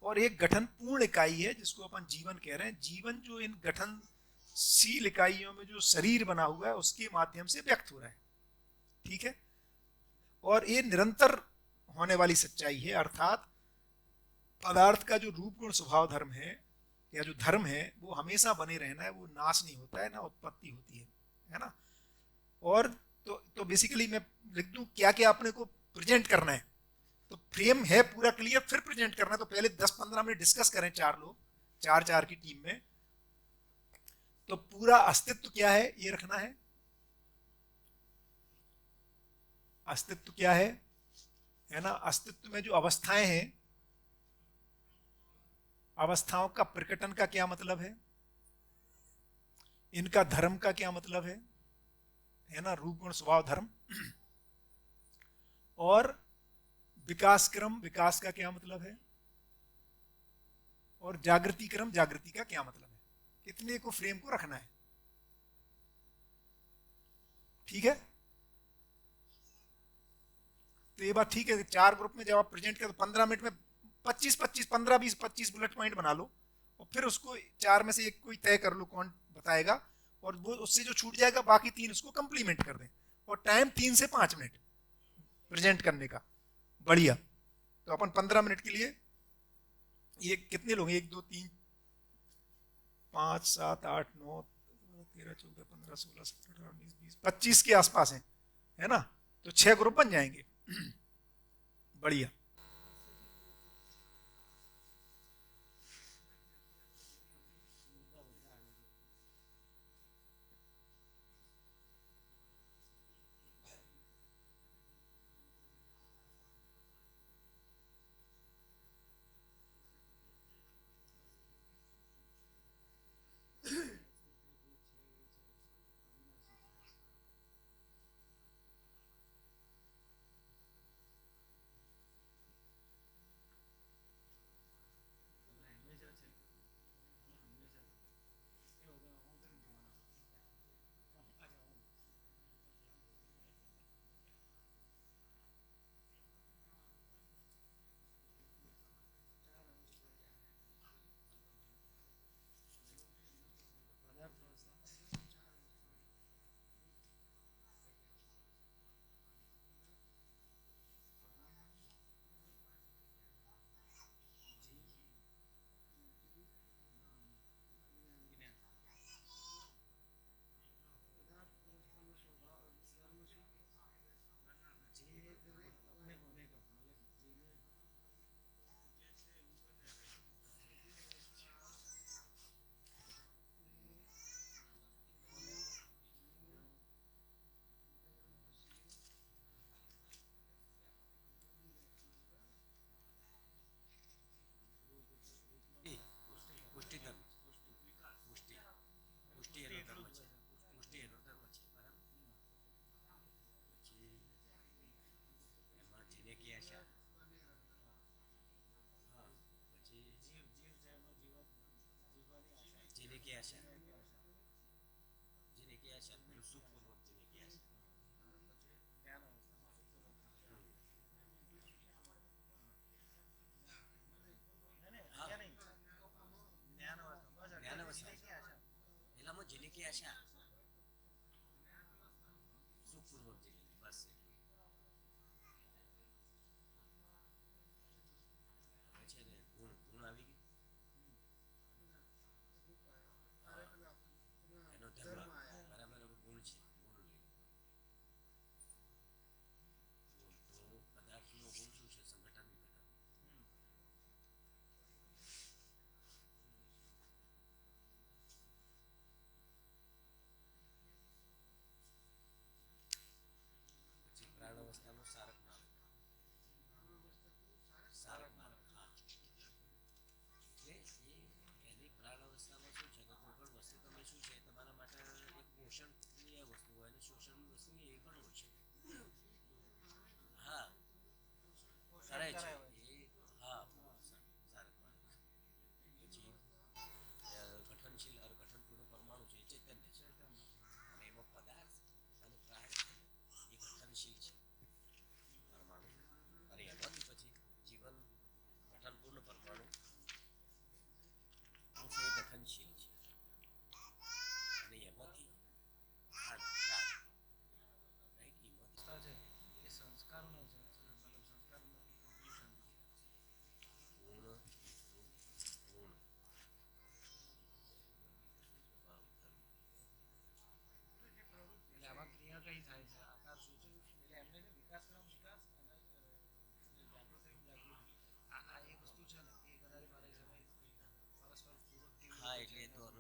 और एक गठन पूर्ण इकाई है जिसको अपन जीवन कह रहे हैं। जीवन जो इन गठनशील इकाइयों में जो शरीर बना हुआ है उसके माध्यम से व्यक्त हो रहा है। ठीक है, और ये निरंतर होने वाली सच्चाई है, अर्थात पदार्थ का जो रूप गुण स्वभाव धर्म है या जो धर्म है वो हमेशा बने रहना है, वो नाश नहीं होता है, ना उत्पत्ति होती है ना। और तो बेसिकली मैं लिख दूं क्या क्या अपने को प्रेजेंट करना है, तो फ्रेम है पूरा क्लियर, फिर प्रेजेंट करना है। तो पहले 10-15 मिनट डिस्कस करें, 4 लोग, 4-4 की टीम में। तो पूरा अस्तित्व क्या है ये रखना है, अस्तित्व क्या है ना। अस्तित्व में जो अवस्थाएं हैं, अवस्थाओं का प्रकटन का क्या मतलब है, इनका धर्म का क्या मतलब है ना, रूप गुण स्वभाव धर्म। और विकास क्रम, विकास का क्या मतलब है, और जागृति क्रम, जागृति का क्या मतलब है। इतने को फ्रेम को रखना है, ठीक है। तो ये बात ठीक है। 4 ग्रुप में जब आप प्रेजेंट करो 15 मिनट में 25-25, 15-20-25 बुलेट पॉइंट बना लो, और फिर उसको 4 में से एक कोई तय कर लो कौन बताएगा, और वो उससे जो छूट जाएगा बाकी 3 उसको कंप्लीमेंट कर दें। और टाइम 3 से 5 मिनट प्रेजेंट करने का, बढ़िया। तो अपन 15 मिनट के लिए, ये कितने लोग हैं, 1 2 3 5 7 8 9 13 14 15 16 17 18 19 20 25 के आसपास हैं, है ना। तो 6 ग्रुप बन जाएंगे, बढ़िया।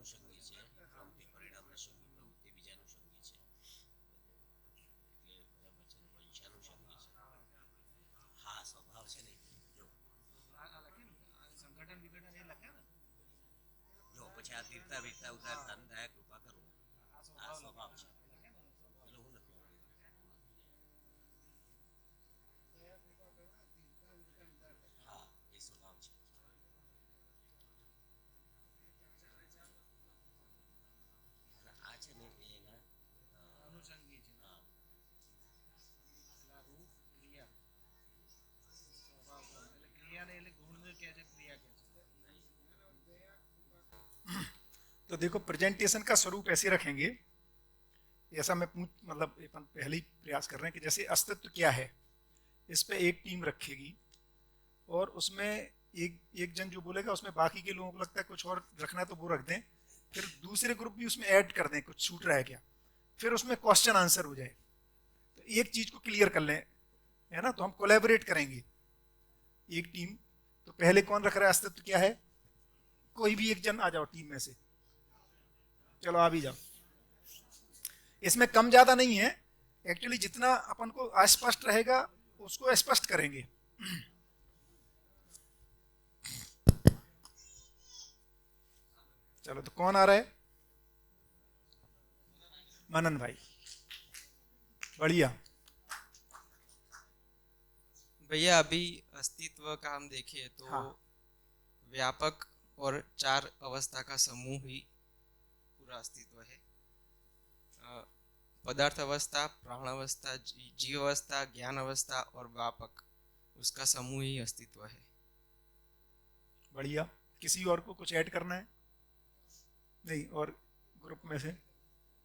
બીજાનુષંગી છે, પ્રાકૃતિક પરિણામનુષંગી પ્રવૃત્તિ બીજાનુષંગી છે, એટલે એમ વચન વંશાનુષંગી છે. હા, સ્વભાવ છે ને. જો સંગઠન વિઘટન એ લખ્યા ને, જો પછી આ તીર્થા વીરતા ઉદારતા દયા કૃપા કરવું, આ સ્વભાવ છે. પેલો હું નથી. હા, એ સ્વભાવ છે. આ છે ને એ એના અનુસંગી છે. હા, રૂપ ક્રિયા સ્વભાવ એટલે ક્રિયા ને એટલે ગુણ ને કહે છે, ક્રિયા કહે છે. तो देखो प्रेजेंटेशन का स्वरूप ऐसे रखेंगे, ऐसा मैं मतलब पहले ही प्रयास कर रहे हैं कि जैसे अस्तित्व क्या है, इस पे एक टीम रखेगी और उसमें एक जन जो बोलेगा उसमें बाकी के लोगों को लगता है कुछ और रखना है तो वो रख दें, फिर दूसरे ग्रुप भी उसमें ऐड कर दें कुछ छूट रहा है क्या, फिर उसमें क्वेश्चन आंसर हो जाए. तो एक चीज को क्लियर कर लें, है ना, तो हम कोलैबोरेट करेंगे एक टीम. तो पहले कौन रख रहा है अस्तित्व क्या है, कोई भी एक जन आ जाओ टीम में से, चलो आ भी जाओ. इसमें कम ज्यादा नहीं है एक्चुअली, जितना अपन को अस्पष्ट रहेगा उसको स्पष्ट करेंगे. चलो तो कौन आ रहा है, मनन भाई, बढ़िया. भैया अभी अस्तित्व का हम देखें तो हाँ. व्यापक और 4 अवस्था का समूह ही पूरा अस्तित्व है. पदार्थ अवस्था, प्राण अवस्था, जीव अवस्था, ज्ञान अवस्था और व्यापक, उसका समूह ही अस्तित्व है. बढ़िया. किसी और को कुछ ऐड करना है? नहीं, और ग्रुप में से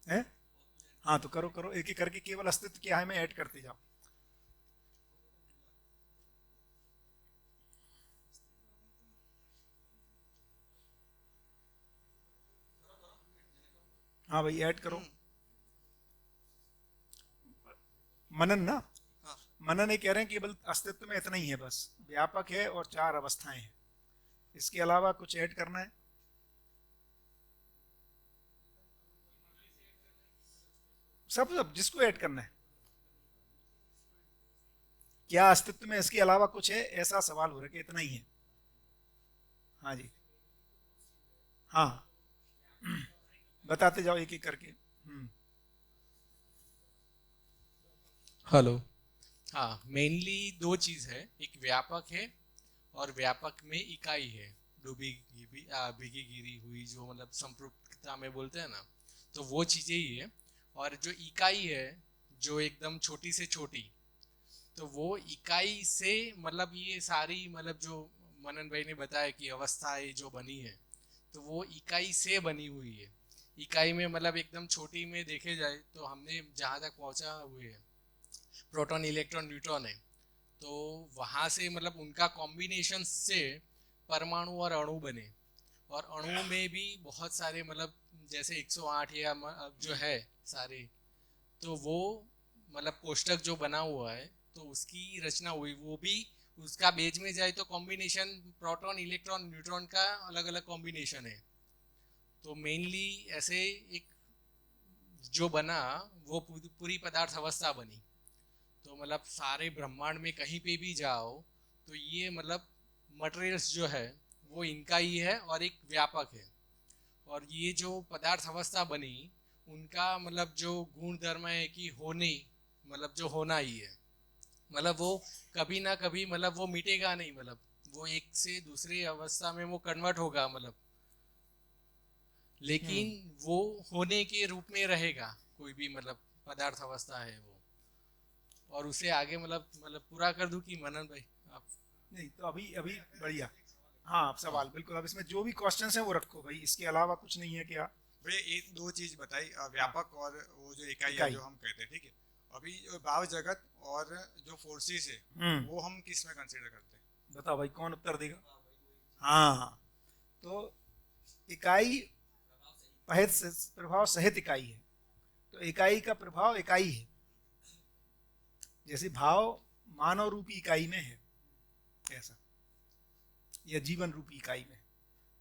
है? हाँ तो करो करो, एक एक करके केवल अस्तित्व क्या है मैं ऐड करते जाओ. हाँ भाई ऐड करो. मनन ना, हाँ. मनन ये कह रहे हैं कि केवल अस्तित्व में इतना ही है, बस व्यापक है और 4 अवस्थाएं हैं, इसके अलावा कुछ ऐड करना है? सब जिसको ऐड करना है. क्या अस्तित्व में इसके अलावा कुछ है, ऐसा सवाल हो रहा है कि इतना ही है? हाँ जी, हाँ बताते जाओ एक एक करके. हेलो. हाँ, मेनली 2 चीज है, एक व्यापक है और व्यापक में इकाई है, भीगी गिरी हुई जो मतलब संपृक्तता में बोलते हैं ना, तो वो चीजें ही है. और जो इकाई है जो एकदम छोटी से छोटी, तो वो इकाई से मतलब ये सारी मतलब जो मनन भाई ने बताया कि अवस्थाएं जो बनी है, तो वो इकाई से बनी हुई है. इकाई में मतलब एकदम छोटी में देखे जाए तो हमने जहाँ तक पहुँचा हुए है प्रोटॉन, इलेक्ट्रॉन, न्यूट्रॉन है, तो वहाँ से मतलब उनका कॉम्बिनेशन से परमाणु और अणु बने. और अणु में भी बहुत सारे मतलब जैसे 108 या जो है सारे, तो वो मतलब कोष्टक जो बना हुआ है तो उसकी रचना हुई, वो भी उसका बेज में जाए तो कॉम्बिनेशन प्रोटॉन, इलेक्ट्रॉन, न्यूट्रॉन का अलग अलग कॉम्बिनेशन है. तो मेनली ऐसे एक जो बना वो पूरी पदार्थ अवस्था बनी. तो मतलब सारे ब्रह्मांड में कहीं पे भी जाओ तो ये मतलब मटेरियल्स जो है वो इनका ही है और एक व्यापक है. और ये जो पदार्थ अवस्था बनी उनका मतलब जो गुण धर्म है कि होने, मतलब जो होना ही है, मतलब वो कभी ना कभी मतलब वो मिटेगा नहीं, मतलब वो एक से दूसरे अवस्था में वो कन्वर्ट होगा, मतलब लेकिन वो होने के रूप में रहेगा कोई भी मतलब पदार्थ अवस्था है वो. और उसे आगे मतलब पूरा कर दूं कि मनन भाई आप? नहीं तो अभी अभी बढ़िया. हाँ आप सवाल बिल्कुल, अब इसमें जो भी क्वेश्चंस हैं वो रखो भाई, इसके अलावा कुछ नहीं है क्या? भैया एक 2 चीज बताई, व्यापक और वो जो इकाई है जो हम कहते हैं, ठीक है. अभी जो भाव जगत और जो फोर्सेस है वो हम किस में कंसीडर करते हैं? बताओ भाई कौन उत्तर देगा? हाँ तो इकाई प्रभाव सहित इकाई है, तो इकाई का प्रभाव इकाई है. जैसे भाव मानव रूपी इकाई में है ऐसा, या जीवन रूपी इकाई में,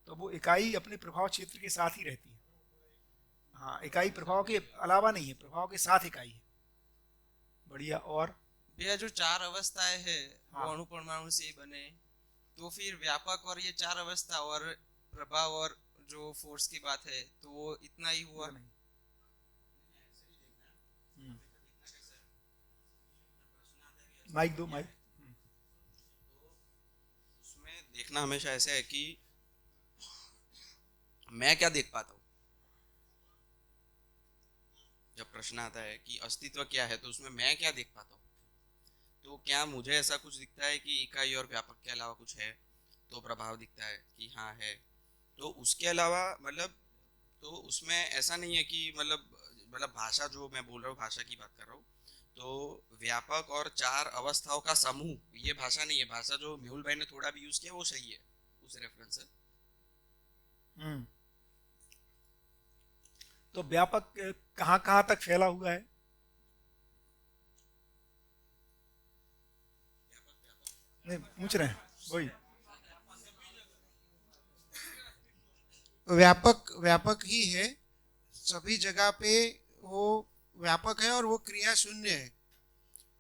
तो वो इकाई अपने प्रभाव क्षेत्र के साथ ही रहती है. हाँ, इकाई प्रभाव के अलावा नहीं है, प्रभाव के साथ इकाई है। बढ़िया। और भैया जो चार अवस्थाएं है हाँ। वो अणु परमाणु से ही बने, तो फिर व्यापक और ये चार अवस्था और प्रभाव और जो फोर्स की बात है तो वो इतना ही हुआ। नहीं। माइक दो, माइक। उसमें देखना हमेशा ऐसा है कि मैं क्या देख पाता हूँ। जब प्रश्न आता है कि अस्तित्व क्या है, तो उसमें मैं क्या देख पाता हूँ। तो क्या मुझे ऐसा कुछ दिखता है कि इकाई और व्यापक के अलावा कुछ है, तो प्रभाव दिखता है कि हाँ है। तो उसके अलावा मतलब तो उसमें ऐसा नहीं है कि मतलब भाषा, जो मैं बोल रहा हूँ भाषा की बात कर रहा हूँ, तो व्यापक और चार अवस्थाओं का समूह, ये भाषा नहीं है। भाषा जो मेहुल भाई ने थोड़ा भी यूज किया वो सही है, उस रेफरेंस से। तो व्यापक कहाँ कहाँ तक फैला हुआ है? नहीं, पूछ रहे हैं वही। व्यापक ही है, सभी जगह पे वो व्यापक है और वो क्रिया शून्य है।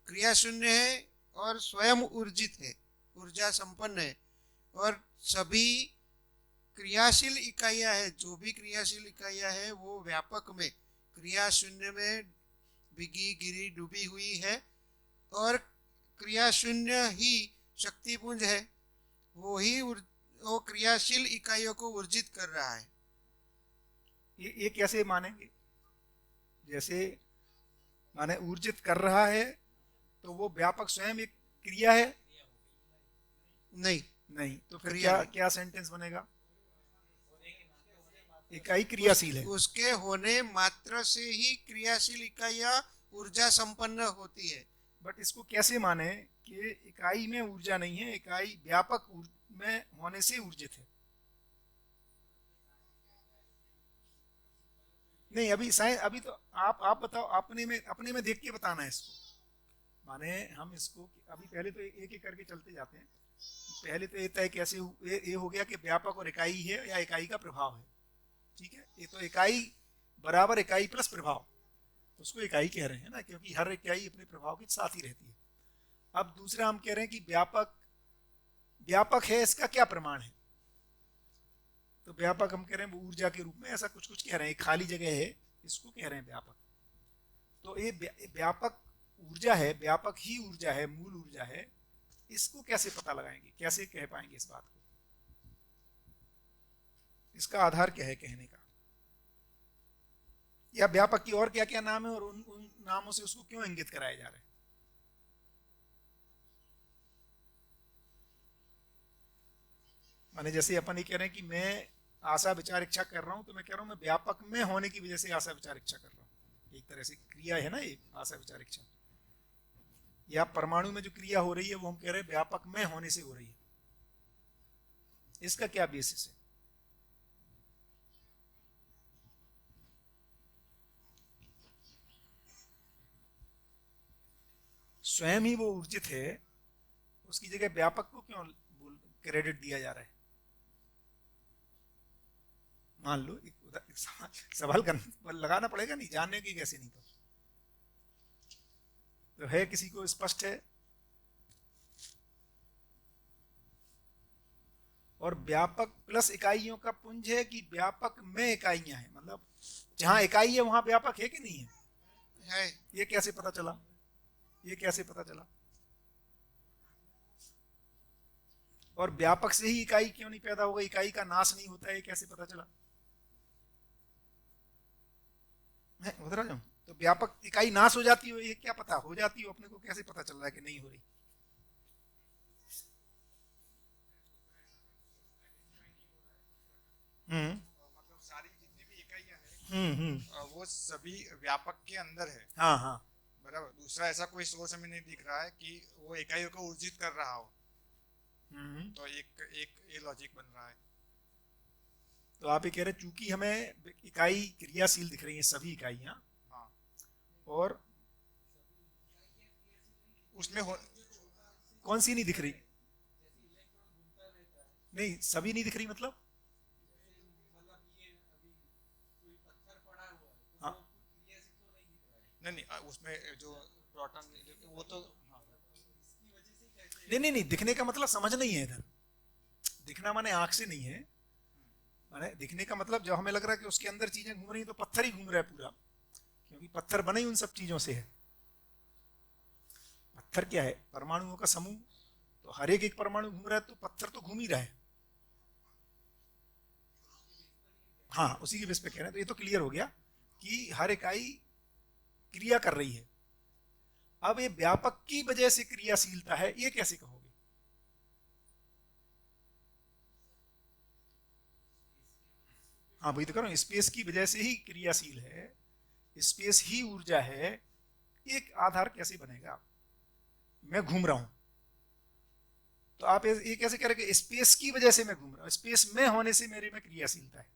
क्रिया शून्य है और स्वयं ऊर्जित है, ऊर्जा संपन्न है। और सभी क्रियाशील इकाइयाँ है, जो भी क्रियाशील इकाइयाँ है वो व्यापक में क्रिया शून्य में भीगी गिरी डूबी हुई है। और क्रिया शून्य ही शक्तिपुंज है, वो क्रियाशील इकाइयों को ऊर्जित कर रहा है। ये कैसे मानेंगे? जैसे माने ऊर्जित कर रहा है तो वो व्यापक स्वयं एक क्रिया है? नहीं। तो फिर क्या सेंटेंस बनेगा? इकाई क्रियाशील है, उसके होने मात्र से ही क्रियाशील इकाइयाँ ऊर्जा संपन्न होती है। बट इसको कैसे माने कि इकाई में ऊर्जा नहीं है, इकाई व्यापक में होने से ऊर्जित है? नहीं, अभी तो आप बताओ, अपने में देख के बताना है इसको। माने हम इसको अभी पहले तो एक एक करके चलते जाते हैं। पहले तो ये तय कैसे ये हो गया कि व्यापक और इकाई है या इकाई का प्रभाव है। ठीक है, ये तो इकाई बराबर इकाई प्लस प्रभाव, उसको इकाई कह रहे हैं ना, क्योंकि हर इकाई अपने प्रभाव के साथ ही रहती है। अब दूसरा हम कह रहे हैं कि व्यापक है, इसका क्या प्रमाण है? तो व्यापक हम कह रहे हैं वो ऊर्जा के रूप में, ऐसा कुछ कह रहे हैं, खाली जगह है, इसको कह रहे हैं व्यापक। तो ये व्यापक ऊर्जा है, व्यापक ही ऊर्जा है, मूल ऊर्जा है। इसको कैसे पता लगाएंगे, कैसे कह पाएंगे इस बात को? इसका आधार क्या है कहने का? या व्यापक की और क्या क्या नाम है और उन नामों से उसको क्यों इंगित कराया जा रहा है? माने जैसे अपन ये कह रहे हैं कि मैं आशा विचार इच्छा कर रहा हूं, तो मैं कह रहा हूं मैं व्यापक में होने की वजह से आशा विचार इच्छा कर रहा हूं। एक तरह से क्रिया है ना ये आशा विचार इच्छा। या परमाणु में जो क्रिया हो रही है वो हम कह रहे हैं व्यापक में होने से हो रही है। इसका क्या बेसिस है? स्वयं ही वो ऊर्जित है, उसकी जगह व्यापक को क्यों क्रेडिट दिया जा रहा है? मान लो एक सवाल लगाना पड़ेगा, नहीं जानने की कैसे नहीं तो है, किसी को स्पष्ट है? और व्यापक प्लस इकाइयों का पुंज है कि व्यापक में इकाइयां हैं, मतलब जहां इकाई है वहां व्यापक है कि नहीं है? ये कैसे पता चला? और व्यापक से ही इकाई क्यों नहीं पैदा होगा? इकाई का नाश नहीं होता है, ये कैसे पता चला? मैं उधर आ जाऊं तो व्यापक इकाई नाश हो जाती हो, ये क्या पता? हो जाती हो, अपने को कैसे पता चल रहा है कि नहीं हो रही? मतलब सारी जितनी भी इकाइयां हैं वो सभी व्यापक के अंदर है। हाँ बराबर। दूसरा ऐसा कोई सोर्स हमें नहीं दिख रहा है कि वो इकाइयों को ऊर्जित कर रहा हो। तो एक ये लॉजिक बन रहा है। तो आप ये कह रहे चूंकि हमें इकाई क्रियाशील दिख रही है, सभी इकाइयां, और उसमें कौन सी नहीं दिख रही? नहीं, सभी नहीं दिख रही मतलब नहीं उसमें जो प्रोटॉन वो तो नहीं, दिखने का मतलब समझ नहीं है इधर। दिखना माने आंख से नहीं है, माने दिखने का मतलब जब हमें लग रहा है कि उसके अंदर चीजें घूम रही हैं तो पत्थर ही घूम रहा है पूरा, क्योंकि पत्थर बने ही उन सब चीजों से है। पत्थर क्या है? परमाणुओं का समूह। तो हर एक परमाणु घूम रहा है तो पत्थर तो घूम ही रहा है। हाँ, उसी के बेस पे कह रहे हैं। तो ये तो क्लियर हो गया कि हर इकाई क्रिया कर रही है। अब ये व्यापक की वजह से क्रियाशीलता है, ये कैसे कहोगे? हाँ वही तो कह रहा हूं, स्पेस की वजह से ही क्रियाशील है, स्पेस ही ऊर्जा है, एक आधार कैसे बनेगा? मैं घूम रहा हूं तो आप ये कैसे कह रहे कि स्पेस की वजह से मैं घूम रहा हूं? स्पेस में होने से मेरे में क्रियाशीलता है।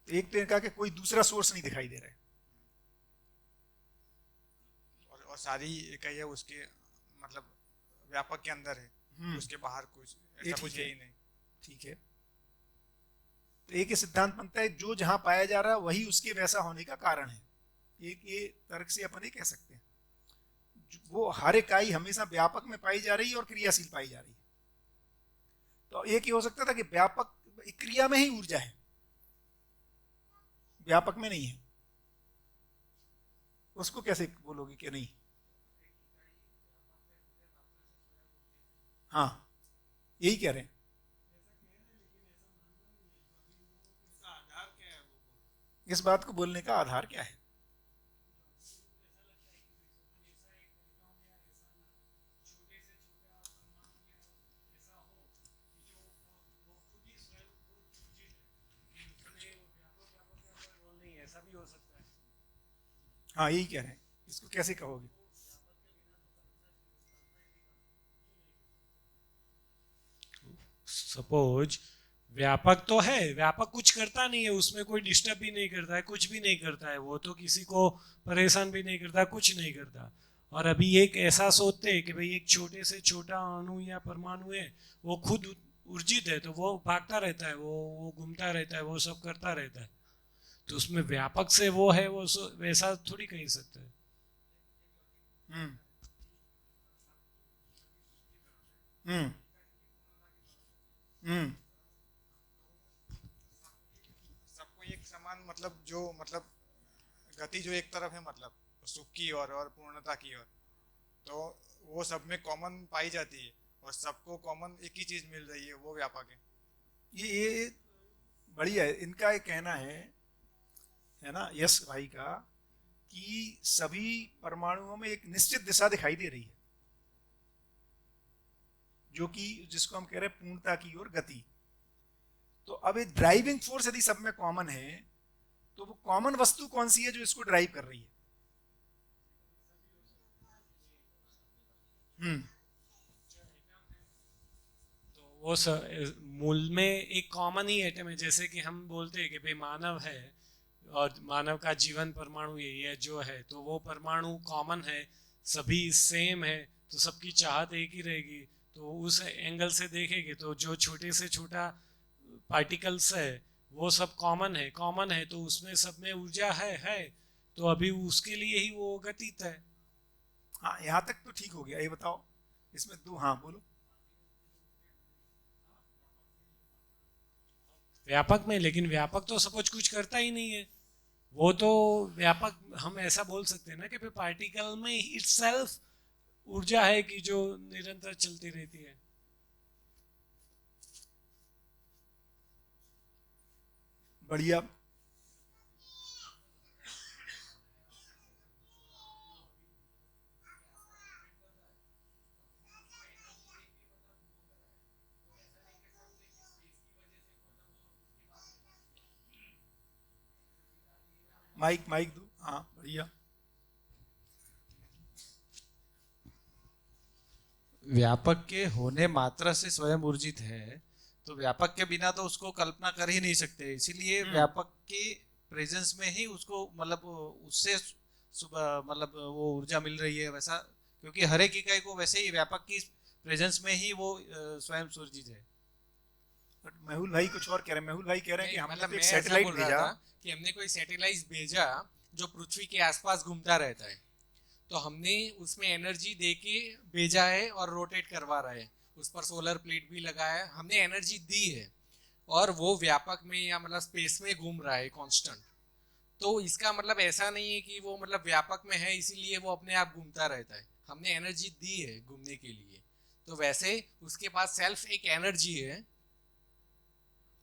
एक तो कहा कि कोई दूसरा सोर्स नहीं दिखाई दे रहा है, और सारी इकाइयां उसके मतलब व्यापक के अंदर है, उसके बाहर कुछ ऐसा कुछ है ही नहीं। ठीक है, तो एक सिद्धांत बनता है जो जहां पाया जा रहा है वही उसके वैसा होने का कारण है। एक ये तर्क से अपन ये कह सकते हैं, वो हर इकाई हमेशा व्यापक में पाई जा रही है और क्रियाशील पाई जा रही है। तो एक ये हो सकता था कि व्यापक क्रिया में ही ऊर्जा है, व्यापक में नहीं है। उसको कैसे बोलोगे कि नहीं? हाँ यही कह रहे हैं। इस बात को बोलने का आधार क्या है? हाँ यही कह रहे हैं, इसको कैसे कहोगे? सपोज व्यापक तो है, व्यापक कुछ करता नहीं है, उसमें कोई डिस्टर्ब भी नहीं करता है, कुछ भी नहीं करता है, वो तो किसी को परेशान भी नहीं करता, कुछ नहीं करता। और अभी एक ऐसा सोचते हैं कि भाई एक छोटे से छोटा अणु या परमाणु है, वो खुद ऊर्जित है, तो वो भागता रहता है, वो घूमता रहता है, वो सब करता रहता है, तो उसमें व्यापक से वो है, वो वैसा थोड़ी कह सकते हैं। सबको एक समान मतलब जो मतलब गति जो एक तरफ है, मतलब सुख की और पूर्णता की ओर, तो वो सब में कॉमन पाई जाती है और सबको कॉमन एक ही चीज मिल रही है, वो व्यापक है। ये बढ़िया है। इनका एक कहना है ना यश भाई का, कि सभी परमाणुओं में एक निश्चित दिशा दिखाई दे रही है, जो कि जिसको हम कह रहे हैं पूर्णता की ओर गति। तो अब एक ड्राइविंग फोर्स यदि सब में कॉमन है, तो वो कॉमन वस्तु कौन सी है जो इसको ड्राइव कर रही है? तो वो मूल में एक कॉमन ही एटम है। जैसे कि हम बोलते हैं कि भाई मानव है और मानव का जीवन परमाणु ये जो है, तो वो परमाणु कॉमन है, सभी सेम है, तो सबकी चाहत एक ही रहेगी। तो उस एंगल से देखेंगे तो जो छोटे से छोटा पार्टिकल्स है वो सब कॉमन है, तो उसमें सब में ऊर्जा है, तो अभी उसके लिए ही वो गतित है। हाँ यहाँ तक तो ठीक हो गया। ये बताओ इसमें दो, हाँ बोलो। व्यापक में, लेकिन व्यापक तो सपोज कुछ करता ही नहीं है, वो तो व्यापक हम ऐसा बोल सकते हैं ना कि पार्टिकल में इटसेल्फ ऊर्जा है कि जो निरंतर चलती रहती है। बढ़िया। माइक दो। हाँ बढ़िया। व्यापक के होने मात्र से स्वयं ऊर्जित है, तो व्यापक के बिना तो उसको कल्पना कर ही नहीं सकते। इसीलिए व्यापक के प्रेजेंस में ही उसको मतलब उससे मतलब वो ऊर्जा मिल रही है वैसा, क्योंकि हर एक इकाई को वैसे ही व्यापक की प्रेजेंस में ही वो स्वयं ऊर्जित है। मेहुल भाई कुछ और कह रहे हैं। मेहुल भाई कह रहे हैं कि हमने मतलब तो एक मैं ऐसा सैटेलाइट बोल रहा भेजा। था कि हमने कोई सैटेलाइट भेजा जो पृथ्वी के आसपास घूमता रहता है, तो हमने उसमें एनर्जी देके भेजा है और रोटेट करवा रहा है, उस पर सोलर प्लेट भी लगाया है, हमने एनर्जी दी है और वो व्यापक में या मतलब स्पेस में घूम रहा है कांस्टेंट। तो इसका मतलब ऐसा नहीं है कि वो मतलब व्यापक में है इसीलिए वो अपने आप घूमता रहता है, हमने एनर्जी दी है घूमने के लिए। तो वैसे उसके पास सेल्फ एक एनर्जी है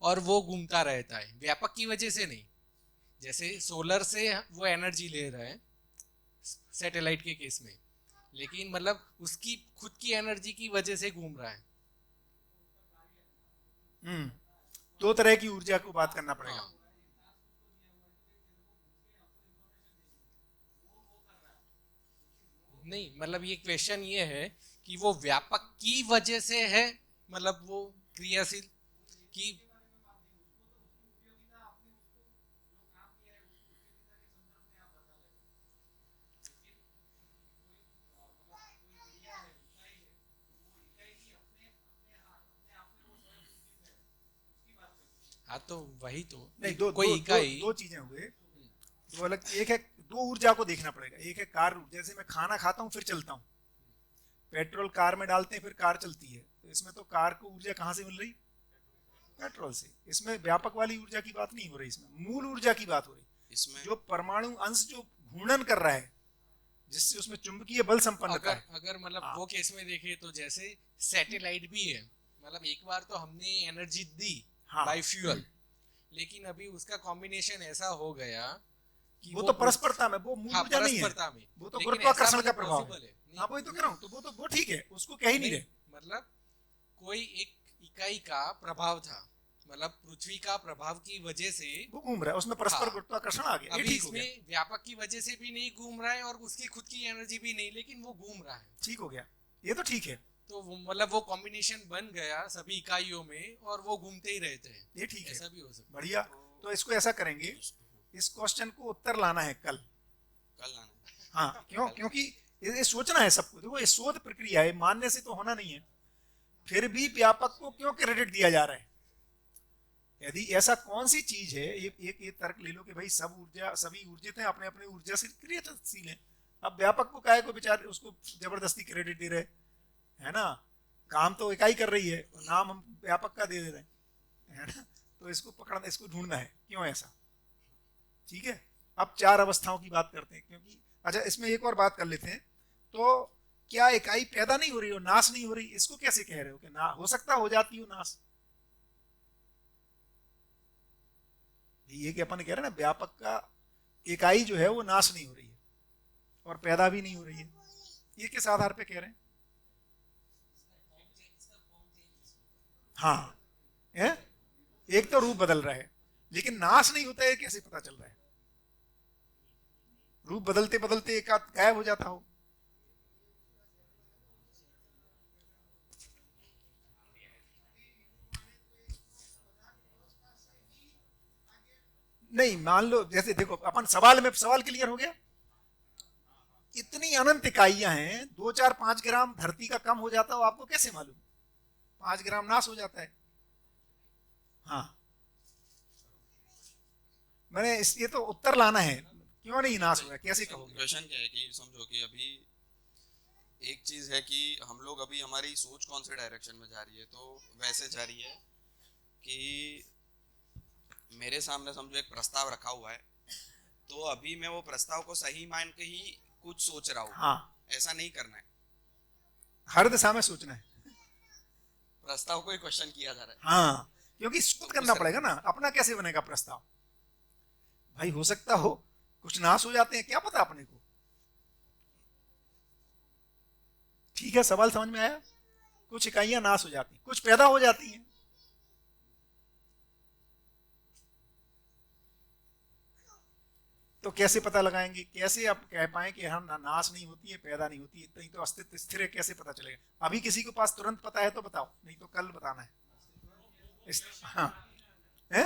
और वो घूमता रहता है, व्यापक की वजह से नहीं। जैसे सोलर से वो एनर्जी ले रहा है सैटेलाइट के केस में, लेकिन मतलब उसकी खुद की एनर्जी की वजह से घूम रहा है। दो तरह की ऊर्जा को बात करना पड़ेगा। हाँ। नहीं मतलब ये क्वेश्चन ये है कि वो व्यापक की वजह से है, मतलब वो क्रियाशील की। हाँ तो वही तो नहीं, कोई इकाई दो चीजें हुए, दो अलग। एक है दो ऊर्जा को देखना पड़ेगा। एक है कार, जैसे मैं खाना खाता हूँ फिर चलता हूँ, पेट्रोल कार में डालते हैं फिर कार चलती है, तो इसमें तो कार को ऊर्जा कहाँ से मिल रही? पेट्रोल से। इसमें व्यापक वाली ऊर्जा की बात नहीं हो रही, इसमें मूल ऊर्जा की बात हो रही। इसमें जो परमाणु अंश जो घूर्णन कर रहा है, जिससे उसमें चुंबकीय बल संपन्नता है। अगर मतलब वो केस में देखे तो जैसे सैटेलाइट भी है, मतलब एक बार तो हमने एनर्जी दी बाय फ्यूल, लेकिन अभी उसका कॉम्बिनेशन ऐसा हो गया कि वो तो परस्परता में, वो मूल ऊर्जा नहीं है, वो तो गुरुत्वाकर्षण का प्रभाव है। हाँ वही तो कह रहा हूँ, तो वो ठीक है, उसको कह ही नहीं रहे। मतलब कोई एक इकाई का प्रभाव था, मतलब पृथ्वी का प्रभाव की वजह से वो घूम रहा है, उसमें परस्पर गुरुत्वाकर्षण आ गया। अभी इसमें व्यापक की वजह से भी नहीं घूम रहा है और उसकी खुद की एनर्जी भी नहीं, लेकिन वो घूम रहा है। ठीक हो गया, ये तो ठीक है। तो मतलब वो कॉम्बिनेशन बन गया सभी इकाइयों में और वो घूमते ही रहते हैं। ये ठीक है, ऐसा भी हो सकता है। बढ़िया। तो इसको ऐसा करेंगे, इस क्वेश्चन को उत्तर लाना है कल लाना है। हाँ, क्योंकि ये सोचना है सबको। देखो ये शोध प्रक्रिया है, मानने से तो होना नहीं है। फिर भी व्यापक को क्यों क्रेडिट दिया जा रहा है? यदि ऐसा कौन सी चीज है, एक तर्क ले लो कि भाई सभी ऊर्जित हैं, अपने अपने ऊर्जा से क्रियाशील हैं। अब व्यापक को काहे को बेचारे उसको जबरदस्ती क्रेडिट दे रहे, है ना? काम तो इकाई कर रही है, नाम हम व्यापक का दे रहे हैं, है ना? तो इसको पकड़ना, इसको ढूंढना है क्यों ऐसा। ठीक है, अब चार अवस्थाओं की बात करते हैं, क्योंकि अच्छा इसमें एक और बात कर लेते हैं। तो क्या इकाई पैदा नहीं हो रही हो, नाश नहीं हो रही, इसको कैसे कह रहे हो कि ना हो सकता हो जाती हो नाश? ये कि अपन कह रहे हैं ना, व्यापक का इकाई जो है वो नाश नहीं हो रही है और पैदा भी नहीं हो रही है, ये किस आधार पे कह रहे हैं? हाँ है? एक तो रूप बदल रहा है, लेकिन नाश नहीं होता है, कैसे पता चल रहा है? रूप बदलते बदलते एक आध गायब हो जाता हो। नहीं, मान लो जैसे देखो अपन सवाल क्लियर हो गया। इतनी अनंत इकाइयां हैं, 2 4 5 ग्राम धरती का कम हो जाता हो, आपको कैसे मालूम? 5 ग्राम नाश हो जाता है। हाँ, मैंने ये तो उत्तर लाना है, क्यों नहीं नाश हो रहा, कैसे कहोगे? क्वेश्चन क्या है कि समझो कि अभी एक चीज है कि हम लोग अभी हमारी सोच कौन से डायरेक्शन में जा रही है, तो वैसे जा रही है कि मेरे सामने समझो एक प्रस्ताव रखा हुआ है, तो अभी मैं वो प्रस्ताव को सही मान के ही कुछ सोच रहा हूँ। हाँ, ऐसा नहीं करना है, हर दिशा में सोचना है। प्रस्ताव को ही क्वेश्चन किया जा रहा है। हाँ, क्योंकि शोध करना पड़ेगा ना, अपना कैसे बनेगा प्रस्ताव? भाई हो सकता हो कुछ नाश हो जाते हैं, क्या पता अपने को। ठीक है, सवाल समझ में आया? कुछ इकाइयां नाश हो जाती, कुछ पैदा हो जाती हैं। तो कैसे पता लगाएंगे, कैसे आप कह पाए कि हम नाश नहीं होती है, पैदा नहीं होती है, तो अस्तित्व स्थिर है, कैसे पता चलेगा? अभी किसी के पास तुरंत पता है तो बताओ, नहीं तो कल बताना है। हाँ है?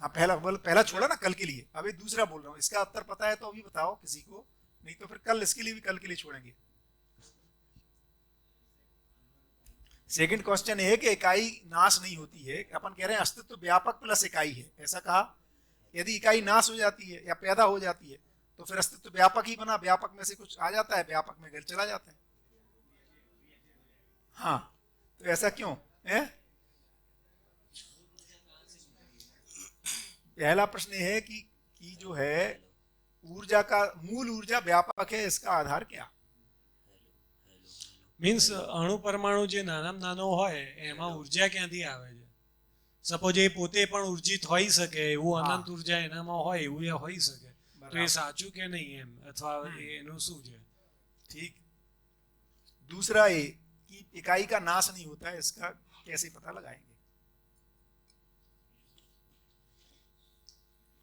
हाँ, पहला छोड़ा ना कल के लिए, अभी दूसरा बोल रहा हूँ। इसका उत्तर पता है तो अभी बताओ किसी को, नहीं तो फिर कल इसके लिए भी कल के लिए छोड़ेंगे। सेकंड क्वेश्चन है कि इकाई नाश नहीं होती है, अपन कह रहे हैं अस्तित्व व्यापक प्लस इकाई है, ऐसा कहा। यदि इकाई नाश हो जाती है या पैदा हो जाती है तो फिर अस्तित्व व्यापक ही बना, व्यापक में से कुछ आ जाता है, व्यापक में गैर चला जाता है। हाँ, तो ऐसा क्यों है? पहला प्रश्न है कि जो है ऊर्जा का मूल ऊर्जा व्यापक है, इसका आधार क्या? મીન્સ અણુ પરમાણુ જે નાનામાં નાનો હોય એમાં ઉર્જા ક્યાંથી આવે છે? સપોઝ એ પોતે પણ ઉર્જિત હોઈ શકે એવું અનંત ઉર્જા એનામાં હોય એવું એ હોઈ શકે, તો એ સાચું કે નહીં એમ, અથવા એનું શું છે? ठीक। दूसरा ये कि इकाई का नाश नहीं होता है, इसका कैसे पता लगाएंगे?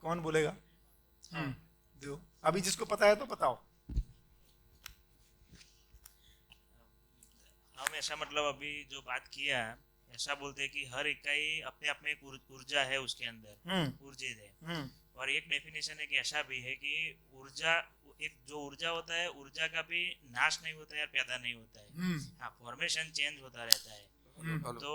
कौन बोलेगा? दो, अभी जिसको पता है तो बताओ। हम ऐसा मतलब अभी जो बात किया ऐसा बोलते हैं कि हर इकाई अपने आप में एक ऊर्जा है, उसके अंदर ऊर्जित है। और एक डेफिनेशन है कि ऐसा भी है कि ऊर्जा, एक जो ऊर्जा होता है ऊर्जा का भी नाश नहीं होता है और पैदा नहीं होता है, हाँ फॉर्मेशन चेंज होता रहता है। तो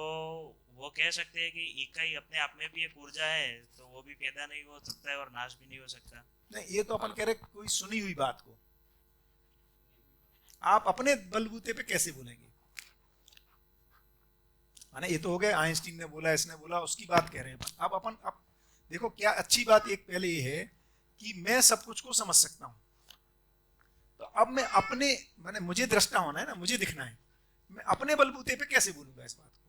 वो कह सकते हैं कि इकाई अपने आप में भी एक ऊर्जा है, तो वो भी पैदा नहीं हो सकता है और नाश भी नहीं हो सकता। नहीं, ये तो अपन कह रहे कोई सुनी हुई बात को आप अपने बलबूते पे कैसे बोलेंगे? माने ये तो हो गया आइंस्टीन ने बोला, इसने बोला, उसकी बात कह रहे हैं। अब अपन अब देखो क्या अच्छी बात एक पहले ये है कि मैं सब कुछ को समझ सकता हूं, तो अब मैं अपने माने मुझे दृष्टा होना है ना, मुझे दिखना है, मैं अपने बलबूते पे कैसे बोलूंगा इस बात को?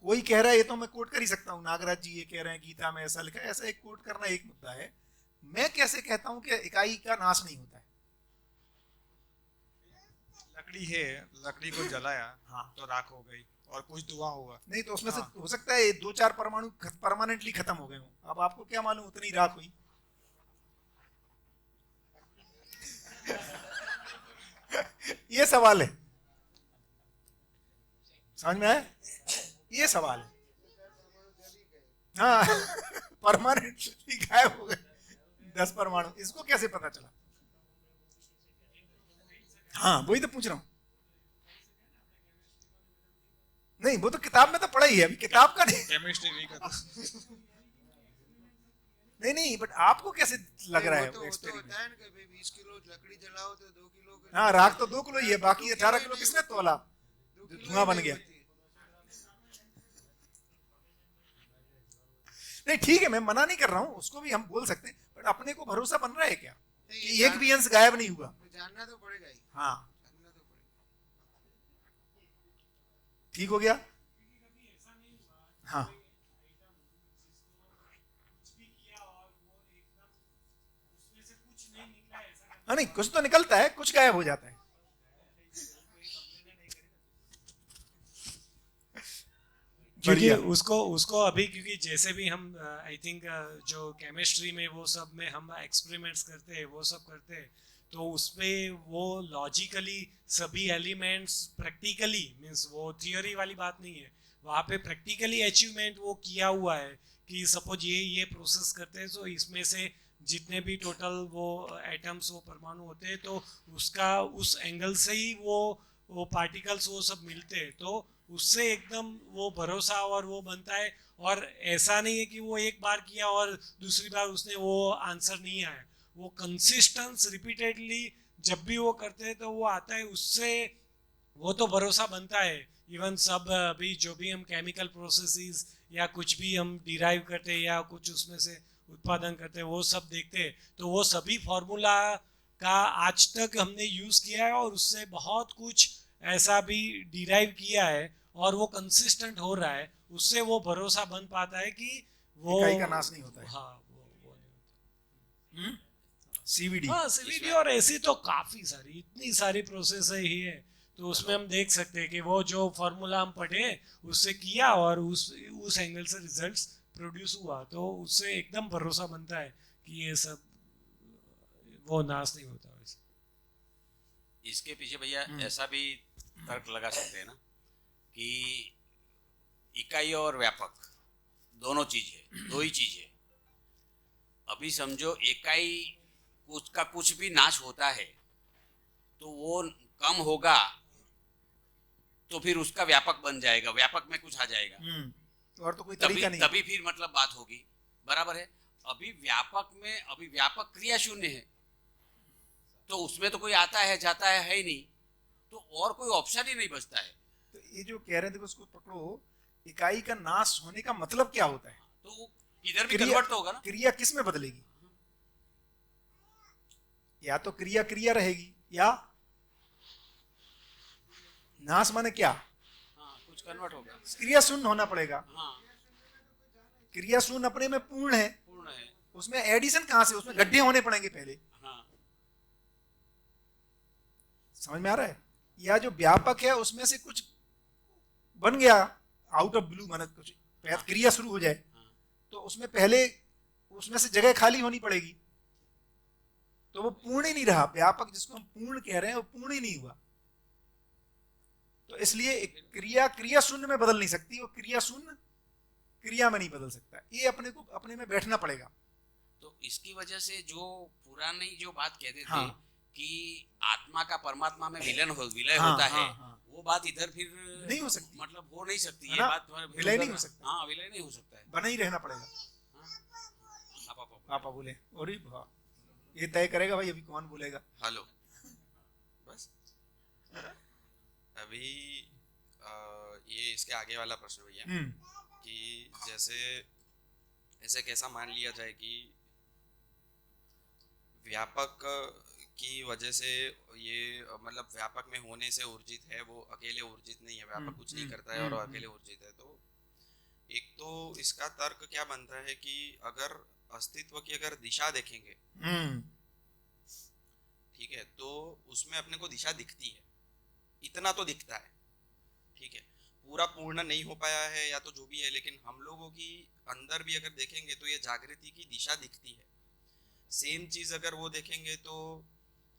कोई कह रहा है ये तो मैं कोट कर ही सकता हूँ, नागराज जी ये कह रहे हैं गीता में ऐसा लिखा है, ऐसा एक कोट करना एक मुद्दा है। मैं कैसे कहता हूं कि इकाई का नाश नहीं होता है? लकड़ी है, लकड़ी को जलाया तो राख हो गई और कुछ धुआं हुआ, नहीं तो उसमें से हो सकता है 2-4 परमाणु परमानेंटली खत्म हो गए हों, अब आपको क्या मालूम उतनी राख हुई? ये सवाल है, समझ में आया? ये सवाल है। हाँ परमानेंटली गायब हो गए 10 परमाणु, इसको कैसे पता चला? हाँ वही तो पूछ रहा हूं। नहीं वो तो किताब में तो पढ़ा ही है, अभी किताब का नहीं, केमिस्ट्री नहीं करता। नहीं बट आपको कैसे लग रहा है? तो होता है ना कि 20 किलो लकड़ी जलाओ तो 2 किलो, हाँ राख तो 2 किलो ही है, बाकी 18 किलो किसने तोला? धुआं बन गया। नहीं ठीक है, मैं मना नहीं कर रहा हूं, उसको भी हम बोल सकते हैं, बट अपने को भरोसा बन रहा है क्या कि एक भी अंश गायब नहीं हुआ? जानना तो पड़ेगा ही। हाँ जानना तो पड़ेगा। ठीक हो गया। हाँ हाँ नहीं कुछ तो निकलता है, कुछ गायब हो जाता है। क्योंकि उसको अभी क्योंकि जैसे भी हम आई थिंक जो केमिस्ट्री में वो सब में हम एक्सपेरिमेंट्स करते हैं, वो सब करते हैं, तो उसमें वो लॉजिकली सभी एलिमेंट्स प्रैक्टिकली मीन्स वो थियोरी वाली बात नहीं है, वहाँ पे प्रैक्टिकली अचीवमेंट वो किया हुआ है कि सपोज ये प्रोसेस करते हैं तो इसमें से जितने भी टोटल वो एटम्स वो परमाणु होते हैं तो उसका उस एंगल से ही वो पार्टिकल्स वो सब मिलते हैं, तो उससे एकदम वो भरोसा और वो बनता है। और ऐसा नहीं है कि वो एक बार किया और दूसरी बार उसने वो आंसर नहीं आया, वो कंसिस्टेंस रिपीटेडली जब भी वो करते हैं तो वो आता है, उससे वो तो भरोसा बनता है। इवन सब अभी जो भी हम केमिकल प्रोसेसेस या कुछ भी हम डिराइव करते हैं या कुछ उसमें से उत्पादन करते हैं वो सब देखते हैं, तो वो सभी फॉर्मूला का आज तक हमने यूज़ किया है और उससे बहुत कुछ ऐसा भी डिराइव किया है और वो कंसिस्टेंट हो रहा है, उससे वो भरोसा बन पाता है कि वो इकाई का नाश नहीं होता है। हाँ वो नहीं होता। सीवीडी, हाँ सीवीडी और ऐसी तो काफ़ी सारी इतनी सारी प्रोसेस ही है, तो उसमें हम देख सकते हैं कि वो जो फॉर्मूला हम पढ़े उससे किया और उस एंगल से रिजल्ट्स प्रोड्यूस हुआ, तो उससे एकदम भरोसा बनता है कि ये सब वो नाश नहीं होता। वैसे इसके पीछे भैया ऐसा भी तर्क लगा सकते हैं ना कि इकाई और व्यापक दोनों चीज है, दो ही चीज है। अभी समझो इकाई का कुछ भी नाश होता है तो वो कम होगा तो फिर उसका व्यापक बन जाएगा, व्यापक में कुछ आ जाएगा। और तो कोई तरीका नहीं, तभी फिर मतलब बात होगी, बराबर है। अभी व्यापक क्रिया शून्य है, तो उसमें तो कोई आता है जाता है ही नहीं, तो और कोई ऑप्शन ही नहीं बचता है। तो ये जो कह रहे हैं देखो, उसको पकड़ो, इकाई का नाश होने का मतलब क्या होता है? तो वो इधर भी कन्वर्ट तो होगा ना। क्रिया किस में बदलेगी? या तो क्रिया क्रिया रहेगी, या नाश माने क्या? कुछ कन्वर्ट होगा, क्रिया शून्य होना पड़ेगा। क्रिया शून्य अपने में पूर्ण है, उसमें एडिशन कहां से? उसमें गड्ढे होने पड़ेंगे पहले। समझ में आ रहा है? या जो व्यापक है उसमें से कुछ बन गया आउट ऑफ ब्लू, माने कुछ क्रिया शुरू हो जाए, तो उसमें पहले उसमें से जगह खाली होनी पड़ेगी, तो वो पूर्ण ही नहीं रहा। व्यापक जिसको हम पूर्ण कह रहे हैं वो पूर्ण ही नहीं हुआ। तो इसलिए क्रिया क्रिया शून्य में बदल नहीं सकती, वो क्रिया शून्य क्रिया में नहीं बदल सकता। ये अपने को अपने में बैठना पड़ेगा। तो इसकी वजह से जो पुरानी जो बात कहते थे कि आत्मा का परमात्मा में विलय होता है, वो बात इधर फिर नहीं हो सकती, मतलब हो नहीं सकती। ये बात विलय नहीं हो सकता। हाँ, विलय नहीं हो सकता है, बना ही रहना पड़ेगा। पापा बोले, और ये तय करेगा भाई अभी कौन बोलेगा। हेलो, बस अभी ये इसके आगे वाला प्रश्न भैया, कि जैसे ऐसे कैसा मान लिया जाए कि व्यापक की वजह से ये मतलब व्यापक में होने से ऊर्जित है, वो अकेले ऊर्जित नहीं है, व्यापक कुछ नहीं करता है और अकेले ऊर्जित है। तो एक तो इसका तर्क क्या बनता है कि अगर अस्तित्व की अगर दिशा देखेंगे, ठीक है, तो उसमें अपने को दिशा दिखती है, इतना तो दिखता है, ठीक है, पूरा पूर्ण नहीं हो पाया है या तो जो भी है, लेकिन हम लोगों की अंदर भी अगर देखेंगे तो ये जागृति की दिशा दिखती है। सेम चीज अगर वो देखेंगे तो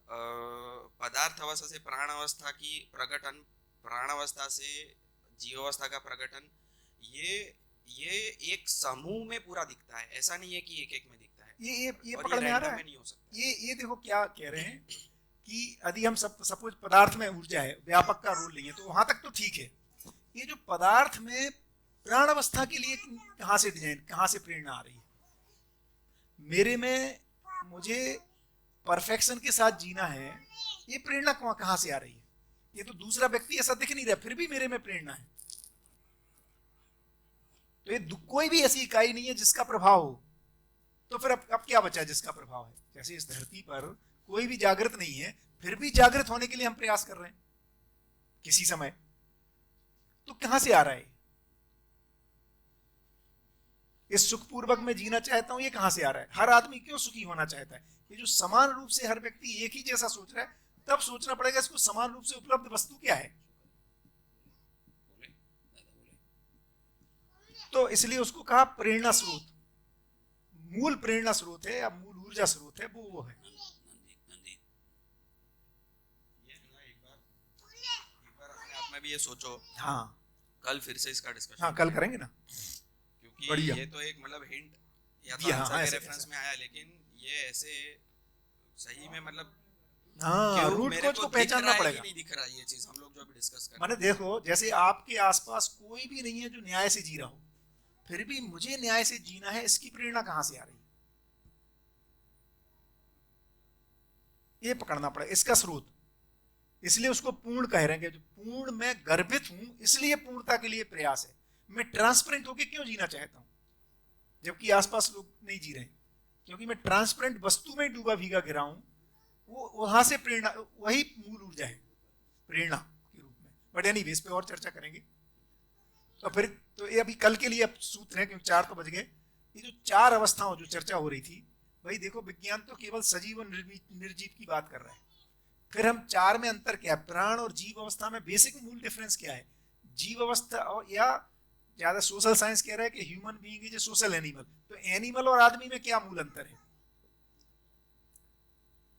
पदार्थ अवस्था से प्राण अवस्था की प्रकटन, प्राण अवस्था से जीव अवस्था का प्रकटन, ये एक समूह में पूरा दिखता है, ऐसा नहीं है कि एक एक में दिखता है। ये पकड़ में आ रहा है। नहीं हो सकता। ये देखो क्या कह रहे हैं कि यदि हम सपोज पदार्थ में ऊर्जा है, व्यापक का रोल नहीं है, तो वहां तक तो ठीक है। ये जो पदार्थ में प्राण अवस्था के लिए कहां से डिजाइन, कहां से प्रेरणा आ रही है? मेरे में मुझे परफेक्शन के साथ जीना है, ये प्रेरणा कहां से आ रही है? ये तो दूसरा व्यक्ति ऐसा दिख नहीं रहा, फिर भी मेरे में प्रेरणा है। तो ये कोई भी ऐसी इकाई नहीं है जिसका प्रभाव हो। तो फिर अब क्या बचा जिसका प्रभाव है? जैसे इस धरती पर कोई भी जागृत नहीं है, फिर भी जागृत होने के लिए हम प्रयास कर रहे हैं किसी समय, तो कहां से आ रहा है? इस सुखपूर्वक में जीना चाहता हूं, ये कहां से आ रहा है? हर आदमी क्यों सुखी होना चाहता है? ये जो समान रूप से हर व्यक्ति एक ही जैसा सोच रहा है, तब सोचना पड़ेगा इसको समान रूप से उपलब्ध वस्तु क्या है। तो इसलिए उसको कहा प्रेरणा स्रोत, मूल प्रेरणा स्रोत है या मूल ऊर्जा स्रोत है, वो है। में भी ये सोचो, हाँ, कल फिर से इसका डिस्कशन, हाँ कल करेंगे ना, क्योंकि ये तो एक मतलब हिंट या तो आंसर के रेफरेंस में आया, लेकिन ये ऐसे सही में मतलब रूट को पहचानना पड़ेगा। नहीं दिख रहा ये चीज हम लोग जो अभी डिस्कस कर रहे हैं। माने देखो, जैसे आपके आसपास कोई भी नहीं है जो न्याय से जी रहा हो, फिर भी मुझे न्याय से जीना है, इसकी प्रेरणा कहां से आ रही है? ये पकड़ना पड़ेगा, इसका स्रोत। इसलिए उसको पूर्ण कह रहे हैं, जो पूर्ण मैं गर्भित हूं, इसलिए पूर्णता के लिए प्रयास है। मैं ट्रांसपेरेंट होकर क्यों जीना चाहता हूं जबकि आसपास लोग नहीं जी रहे? क्योंकि मैं ट्रांसपेरेंट वस्तु में डूबा भीगा गिरा हूं। वो वहां से प्रेरणा, वही मूल ऊर्जा है प्रेरणा के रूप में। बट एनीवे इस पे और चर्चा करेंगे। तो फिर तो ये अभी कल के लिए अब सूत्र है, क्योंकि 4 तो बज गए। ये जो 4 अवस्थाओं जो चर्चा हो रही थी, भाई देखो विज्ञान तो केवल सजीव और निर्जीव की बात कर रहा है। फिर हम 4 में अंतर क्या है? प्राण और जीव अवस्था में बेसिक मूल डिफरेंस क्या है? जीव अवस्था या ज्यादा सोशल साइंस कह रहा है कि human being is a social animal. तो एनिमल और आदमी में क्या मूल अंतर है?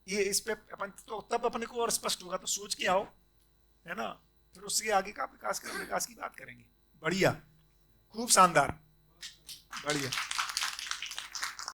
ये इस पे अपन तो तब अपने को और स्पष्ट होगा। तो सोच के आओ, है ना, फिर उसके आगे का विकास की बात करेंगे। बढ़िया, खूब शानदार, बढ़िया।